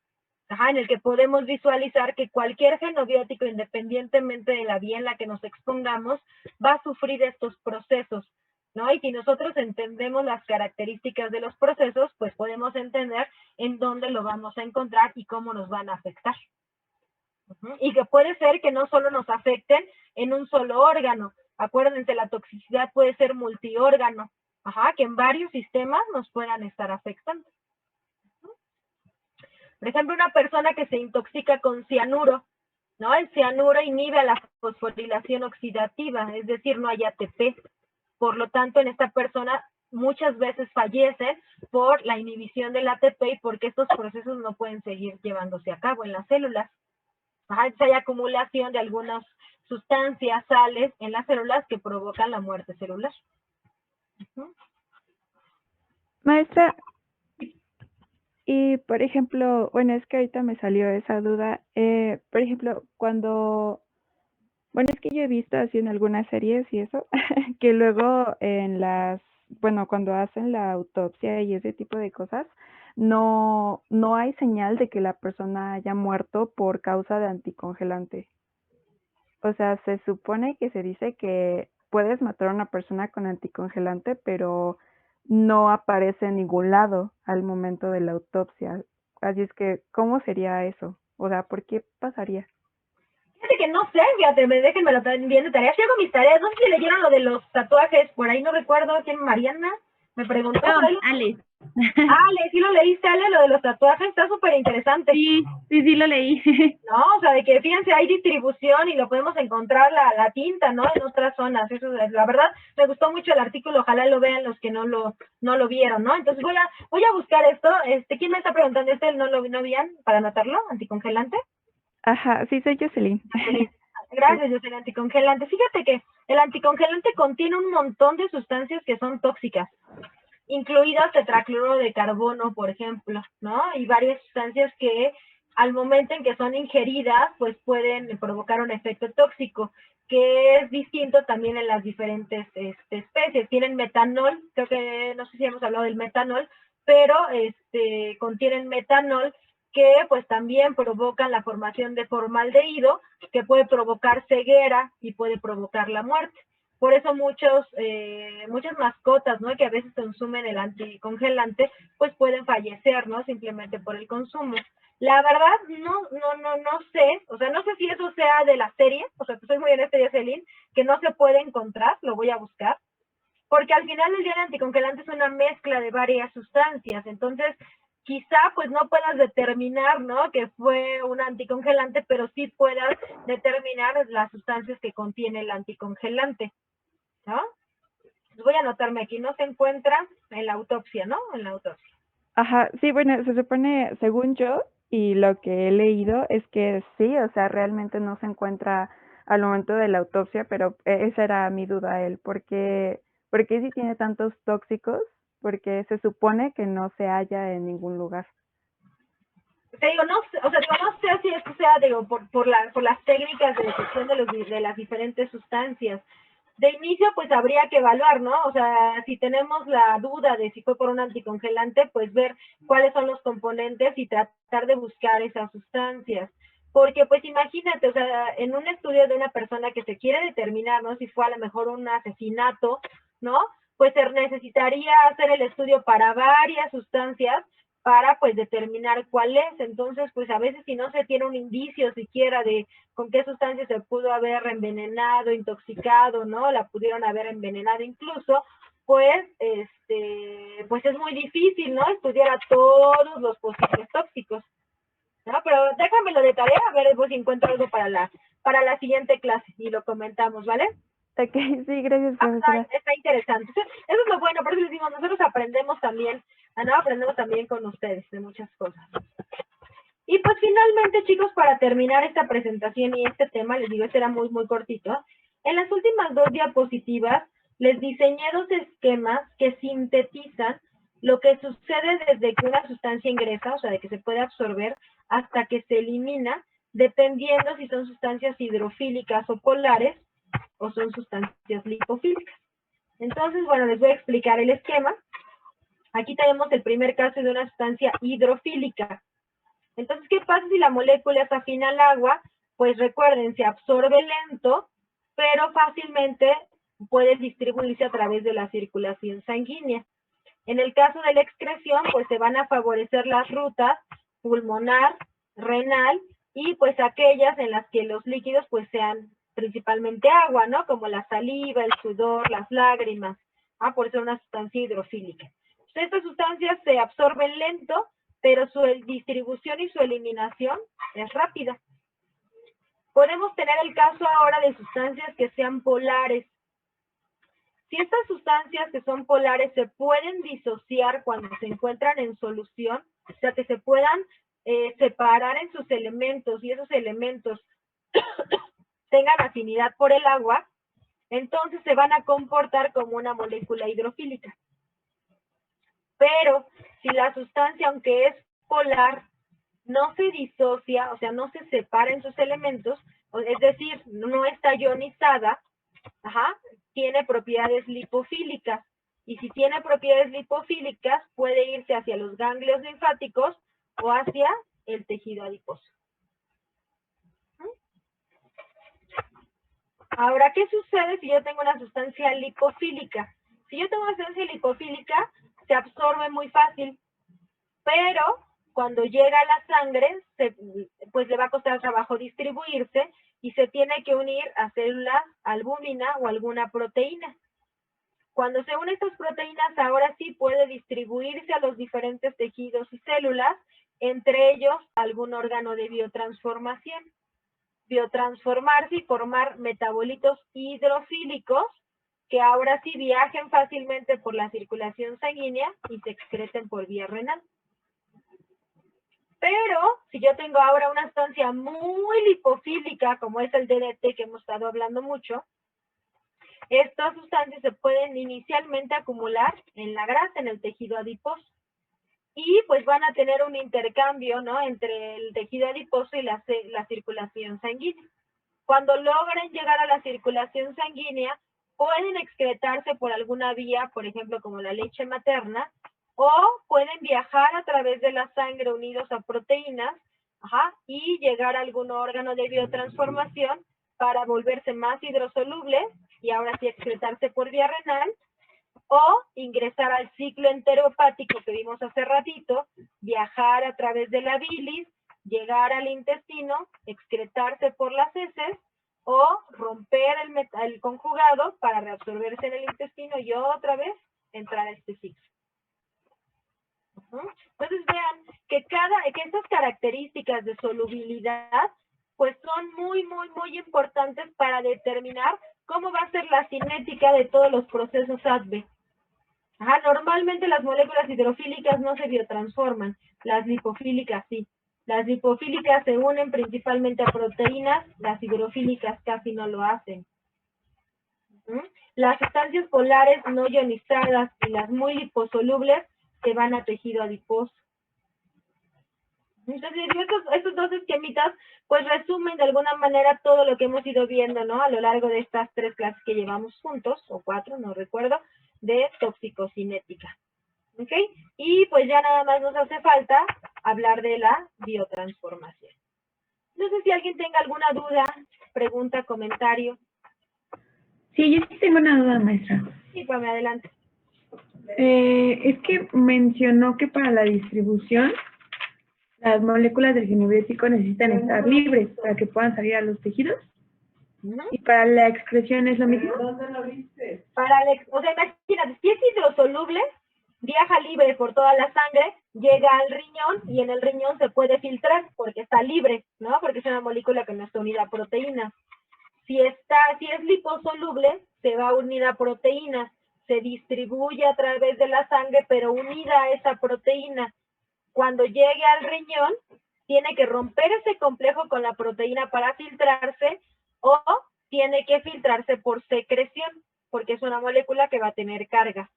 Speaker 1: en el que podemos visualizar que cualquier genobiótico, independientemente de la vía en la que nos expongamos, va a sufrir estos procesos, ¿no? Y si nosotros entendemos las características de los procesos, pues podemos entender en dónde lo vamos a encontrar y cómo nos van a afectar. Y que puede ser que no solo nos afecten en un solo órgano. Acuérdense, la toxicidad puede ser multiórgano, que en varios sistemas nos puedan estar afectando. Por ejemplo, una persona que se intoxica con cianuro, ¿no? El cianuro inhibe la fosforilación oxidativa, es decir, no hay ATP. Por lo tanto, en esta persona muchas veces fallecen por la inhibición del ATP y porque estos procesos no pueden seguir llevándose a cabo en las células. Hay acumulación de algunas sustancias, sales en las células que provocan la muerte celular.
Speaker 9: Maestra, y por ejemplo, bueno, es que ahorita me salió esa duda, por ejemplo, bueno, es que yo he visto así en algunas series y eso, que luego cuando hacen la autopsia y ese tipo de cosas, no hay señal de que la persona haya muerto por causa de anticongelante. O sea, se supone que se dice que puedes matar a una persona con anticongelante, pero no aparece en ningún lado al momento de la autopsia. Así es que, ¿cómo sería eso? O sea, ¿por qué pasaría?
Speaker 1: Fíjate que no sé, fíjate, déjenme lo bien de tareas. Yo hago mis tareas, no sé si leyeron lo de los tatuajes, por ahí no recuerdo quién, Mariana, me preguntó.
Speaker 8: No, Ale.
Speaker 1: Ale, ¿sí lo leíste, Ale, lo de los tatuajes? Está súper interesante.
Speaker 8: Sí, lo leí.
Speaker 1: No, o sea, de que fíjense, hay distribución y lo podemos encontrar la tinta, ¿no? En otras zonas. Eso, la verdad, me gustó mucho el artículo, ojalá lo vean los que no lo vieron, ¿no? Entonces voy a buscar esto. ¿Quién me está preguntando? ¿No veían para anotarlo? ¿Anticongelante?
Speaker 9: Ajá, sí, soy Jocelyn.
Speaker 1: Gracias, Jocelyn, anticongelante. Fíjate que el anticongelante contiene un montón de sustancias que son tóxicas, incluidas tetracloruro de carbono, por ejemplo, ¿no? Y varias sustancias que al momento en que son ingeridas, pues pueden provocar un efecto tóxico, que es distinto también en las diferentes especies. Tienen metanol, creo que no sé si hemos hablado del metanol, pero contienen metanol que pues también provocan la formación de formaldehído, que puede provocar ceguera y puede provocar la muerte. Por eso muchas mascotas, ¿no? Que a veces consumen el anticongelante, pues pueden fallecer, ¿no? Simplemente por el consumo. La verdad, no sé, o sea, no sé si eso sea de la serie, o sea, soy muy honesta, Jocelyn, que no se puede encontrar, lo voy a buscar, porque al final del día el anticongelante es una mezcla de varias sustancias, entonces quizá pues no puedas determinar, ¿no? Que fue un anticongelante, pero sí puedas determinar las sustancias que contiene el anticongelante, ¿no? Pues voy a anotarme aquí, no se encuentra en la autopsia, ¿no? En la autopsia.
Speaker 9: Ajá, sí, bueno, se supone, según yo, y lo que he leído, es que sí, o sea, realmente no se encuentra al momento de la autopsia, pero esa era mi duda, ¿por qué sí tiene tantos tóxicos? Porque se supone que no se halla en ningún lugar.
Speaker 1: Te digo, no sé, o sea, no sé si esto sea, digo, por las técnicas de detección de las diferentes sustancias. De inicio, pues habría que evaluar, ¿no? O sea, si tenemos la duda de si fue por un anticongelante, pues ver cuáles son los componentes y tratar de buscar esas sustancias. Porque, pues imagínate, o sea, en un estudio de una persona que se quiere determinar, ¿no? Si fue a lo mejor un asesinato, ¿no? Pues se necesitaría hacer el estudio para varias sustancias para pues determinar cuál es. Entonces, pues a veces si no se tiene un indicio siquiera de con qué sustancia se pudo haber envenenado, intoxicado, ¿no? La pudieron haber envenenado incluso, pues pues es muy difícil, ¿no? Estudiar a todos los posibles tóxicos, ¿no? Pero déjamelo de tarea, a ver si encuentro algo para la siguiente clase y lo comentamos, ¿vale?
Speaker 9: Ok, sí, gracias, profesora.
Speaker 1: Está interesante. Eso es lo bueno, por eso les digo, nosotros aprendemos también, ¿no? Aprendemos también con ustedes de muchas cosas. Y pues finalmente, chicos, para terminar esta presentación y este tema, les digo, este era muy, muy cortito. En las últimas 2 diapositivas les diseñé 2 esquemas que sintetizan lo que sucede desde que una sustancia ingresa, o sea, de que se puede absorber, hasta que se elimina, dependiendo si son sustancias hidrofílicas o polares, o son sustancias lipofílicas. Entonces, bueno, les voy a explicar el esquema. Aquí tenemos el primer caso de una sustancia hidrofílica. Entonces, ¿qué pasa si la molécula es afín al agua? Pues recuerden, se absorbe lento, pero fácilmente puede distribuirse a través de la circulación sanguínea. En el caso de la excreción, pues se van a favorecer las rutas pulmonar, renal y pues aquellas en las que los líquidos pues sean principalmente agua, ¿no? Como la saliva, el sudor, las lágrimas, por ser una sustancia hidrofílica. Entonces, estas sustancias se absorben lento, pero su distribución y su eliminación es rápida. Podemos tener el caso ahora de sustancias que sean polares. Si estas sustancias que son polares se pueden disociar cuando se encuentran en solución, o sea, que se puedan separar en sus elementos y esos elementos tengan afinidad por el agua, entonces se van a comportar como una molécula hidrofílica. Pero si la sustancia, aunque es polar, no se disocia, o sea, no se separa en sus elementos, es decir, no está ionizada, tiene propiedades lipofílicas. Y si tiene propiedades lipofílicas, puede irse hacia los ganglios linfáticos o hacia el tejido adiposo. Ahora, ¿qué sucede si yo tengo una sustancia lipofílica? Si yo tengo una sustancia lipofílica, se absorbe muy fácil, pero cuando llega a la sangre, pues le va a costar trabajo distribuirse y se tiene que unir a células albúmina o alguna proteína. Cuando se unen estas proteínas, ahora sí puede distribuirse a los diferentes tejidos y células, entre ellos algún órgano de biotransformación. Biotransformarse y formar metabolitos hidrofílicos que ahora sí viajen fácilmente por la circulación sanguínea y se excreten por vía renal. Pero si yo tengo ahora una sustancia muy lipofílica, como es el DDT que hemos estado hablando mucho, estas sustancias se pueden inicialmente acumular en la grasa, en el tejido adiposo. Y pues van a tener un intercambio, ¿no?, entre el tejido adiposo y la circulación sanguínea. Cuando logren llegar a la circulación sanguínea, pueden excretarse por alguna vía, por ejemplo, como la leche materna, o pueden viajar a través de la sangre unidos a proteínas, y llegar a algún órgano de biotransformación para volverse más hidrosolubles y ahora sí excretarse por vía renal, o ingresar al ciclo enterohepático que vimos hace ratito, viajar a través de la bilis, llegar al intestino, excretarse por las heces, o romper el conjugado para reabsorberse en el intestino y otra vez entrar a este ciclo. Entonces vean que estas características de solubilidad pues son muy, muy, muy importantes para determinar cómo va a ser la cinética de todos los procesos ADVE. Normalmente las moléculas hidrofílicas no se biotransforman, las lipofílicas sí. Las lipofílicas se unen principalmente a proteínas, las hidrofílicas casi no lo hacen. Las sustancias polares no ionizadas y las muy liposolubles se van a tejido adiposo. Entonces, estos dos esquemitas, pues resumen de alguna manera todo lo que hemos ido viendo, ¿no?, a lo largo de estas 3 clases que llevamos juntos, o 4, no recuerdo, de toxicocinética. ¿Ok? Y pues ya nada más nos hace falta hablar de la biotransformación. No sé si alguien tenga alguna duda, pregunta, comentario.
Speaker 8: Sí, yo sí tengo una duda, maestra.
Speaker 1: Sí, pues adelante.
Speaker 8: Es que mencionó que para la distribución las moléculas del genevésico necesitan estar libres para que puedan salir a los tejidos. ¿Y para la excreción es lo mismo?
Speaker 1: O sea, imagínate, si es hidrosoluble, viaja libre por toda la sangre, llega al riñón y en el riñón se puede filtrar porque está libre, ¿no? Porque es una molécula que no está unida a proteínas. Si es liposoluble, se va unida a proteínas, se distribuye a través de la sangre, pero unida a esa proteína. Cuando llegue al riñón, tiene que romper ese complejo con la proteína para filtrarse, o tiene que filtrarse por secreción, porque es una molécula que va a tener carga.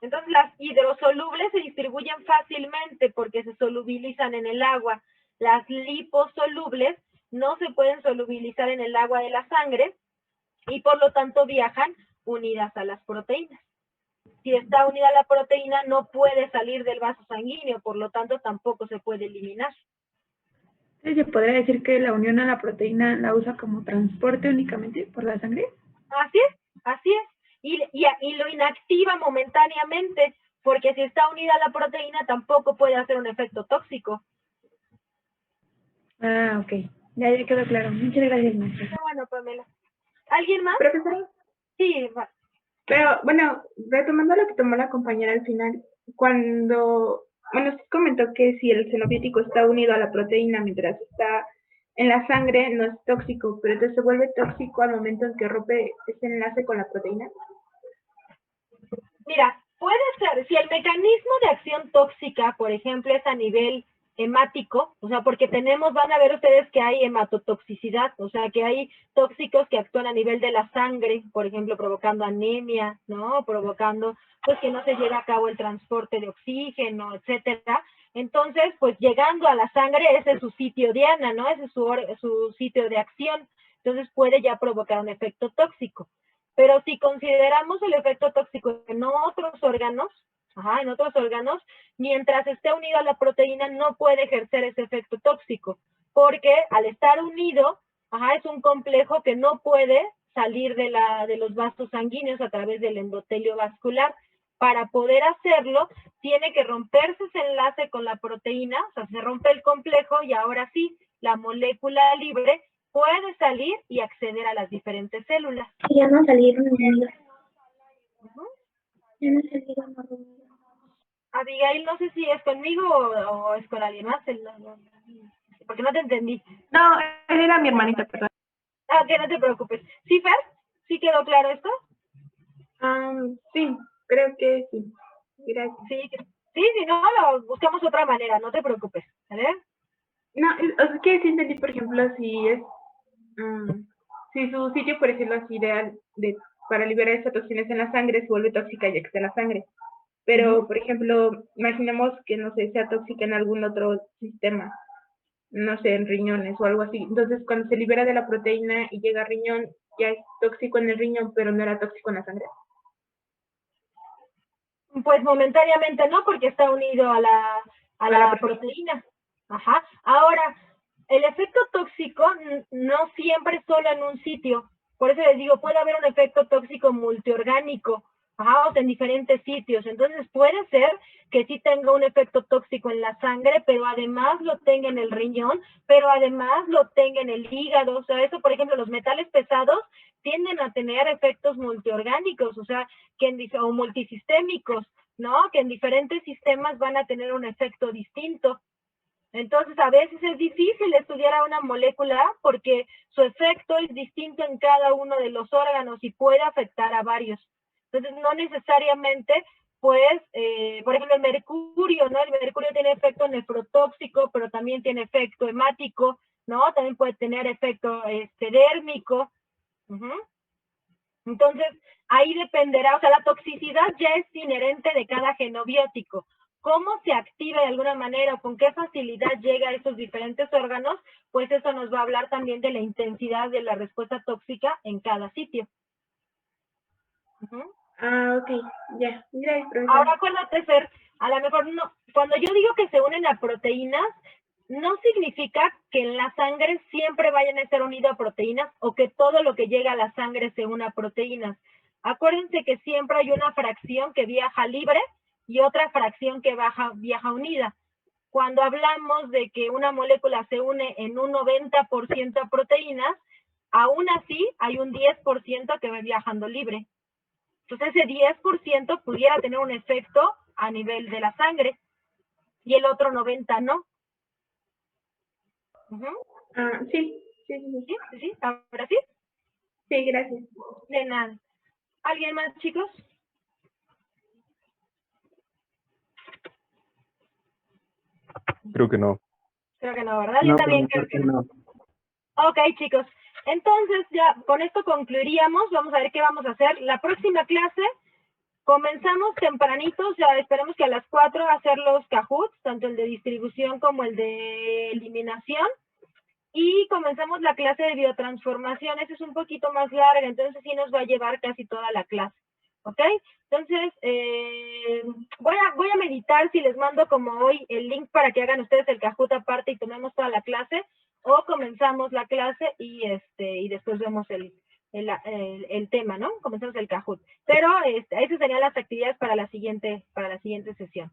Speaker 1: Entonces las hidrosolubles se distribuyen fácilmente porque se solubilizan en el agua. Las liposolubles no se pueden solubilizar en el agua de la sangre y por lo tanto viajan unidas a las proteínas. Si está unida a la proteína no puede salir del vaso sanguíneo, por lo tanto tampoco se puede eliminar.
Speaker 8: Entonces, ¿se podría decir que la unión a la proteína la usa como transporte únicamente por la sangre?
Speaker 1: Así es, así es. Y lo inactiva momentáneamente, porque si está unida a la proteína tampoco puede hacer un efecto tóxico.
Speaker 8: Ah, ok. Ya quedó claro. Muchas gracias, maestra.
Speaker 1: Qué bueno, Pamela. ¿Alguien más?
Speaker 5: Profesora,
Speaker 1: Sí, va.
Speaker 5: pero bueno, retomando lo que tomó la compañera al final, cuando, bueno, usted comentó que si el xenobiótico está unido a la proteína mientras está en la sangre, no es tóxico, pero entonces se vuelve tóxico al momento en que rompe ese enlace con la proteína.
Speaker 1: Mira, puede ser, si el mecanismo de acción tóxica, por ejemplo, es a nivel hemático, o sea, porque van a ver ustedes que hay hematotoxicidad, o sea, que hay tóxicos que actúan a nivel de la sangre, por ejemplo, provocando anemia, ¿no? Provocando, pues, que no se lleve a cabo el transporte de oxígeno, etcétera. Entonces, pues, llegando a la sangre, ese es su sitio diana, ¿no? Ese es su sitio de acción. Entonces, puede ya provocar un efecto tóxico. Pero si consideramos el efecto tóxico en otros órganos, mientras esté unido a la proteína no puede ejercer ese efecto tóxico, porque al estar unido, es un complejo que no puede salir de los vasos sanguíneos a través del endotelio vascular. Para poder hacerlo, tiene que romperse ese enlace con la proteína, o sea, se rompe el complejo y ahora sí, la molécula libre puede salir y acceder a las diferentes células.
Speaker 3: Ya no salieron unidas. Ya no salieron unidas.
Speaker 1: Abigail, no sé si es conmigo o es con alguien más, porque no te entendí.
Speaker 5: No, él era mi hermanita, perdón.
Speaker 1: Ah, que no te preocupes. ¿Sí, Fer? ¿Sí quedó claro esto?
Speaker 5: Sí, creo que sí. Gracias.
Speaker 1: Sí, si no, buscamos otra manera, no te preocupes, ¿vale?
Speaker 5: No, o sea, que sí entendí, por ejemplo, si es, si su sitio, por decirlo así, ideal para liberar esas toxinas en la sangre se vuelve tóxica ya que está en la sangre. Pero, por ejemplo, imaginemos que, no sé, sea tóxica en algún otro sistema, no sé, en riñones o algo así. Entonces, cuando se libera de la proteína y llega a riñón, ya es tóxico en el riñón, pero no era tóxico en la sangre.
Speaker 1: Pues momentáneamente no, porque está unido a la proteína. Ajá. Ahora, el efecto tóxico no siempre es solo en un sitio. Por eso les digo, puede haber un efecto tóxico multiorgánico, o sea, en diferentes sitios. Entonces puede ser que sí tenga un efecto tóxico en la sangre, pero además lo tenga en el riñón, pero además lo tenga en el hígado. O sea, eso, por ejemplo, los metales pesados tienden a tener efectos multiorgánicos, o sea, o multisistémicos, ¿no? Que en diferentes sistemas van a tener un efecto distinto. Entonces, a veces es difícil estudiar a una molécula porque su efecto es distinto en cada uno de los órganos y puede afectar a varios. Entonces, no necesariamente, pues, por ejemplo, el mercurio, ¿no? El mercurio tiene efecto nefrotóxico, pero también tiene efecto hemático, ¿no? También puede tener efecto dérmico. Entonces, ahí dependerá, o sea, la toxicidad ya es inherente de cada genobiótico. Cómo se activa de alguna manera o con qué facilidad llega a esos diferentes órganos, pues eso nos va a hablar también de la intensidad de la respuesta tóxica en cada sitio.
Speaker 5: Ok, ya. Gracias, profesor.
Speaker 1: Ahora acuérdate, Fer, a lo mejor no, cuando yo digo que se unen a proteínas, no significa que en la sangre siempre vayan a estar unidos a proteínas o que todo lo que llega a la sangre se una a proteínas. Acuérdense que siempre hay una fracción que viaja libre y otra fracción que viaja unida. Cuando hablamos de que una molécula se une en un 90% a proteínas, aún así hay un 10% que va viajando libre. Entonces ese 10% pudiera tener un efecto a nivel de la sangre y el otro 90% no.
Speaker 5: Sí.
Speaker 1: ¿Sí? ¿Ahora sí?
Speaker 5: Sí, gracias.
Speaker 1: De nada. ¿Alguien más, chicos?
Speaker 7: Creo que no.
Speaker 1: Creo que no, ¿verdad?
Speaker 2: No,
Speaker 1: Yo también
Speaker 2: por mi
Speaker 1: creo que
Speaker 2: parte
Speaker 1: no.
Speaker 2: no.
Speaker 1: Ok, chicos. Entonces, ya con esto concluiríamos. Vamos a ver qué vamos a hacer. La próxima clase Comenzamos tempranito, o sea, esperemos que a las 4 hacer los Kahoots, tanto el de distribución como el de eliminación. Y comenzamos la clase de biotransformación. Esa es un poquito más larga, entonces sí nos va a llevar casi toda la clase. ¿Ok? Entonces, voy a meditar si les mando como hoy el link para que hagan ustedes el Kahoot aparte y tomemos toda la clase, o comenzamos la clase y después vemos el tema, ¿no? Comenzamos el Kahoot. Pero esas serían las actividades para la siguiente sesión.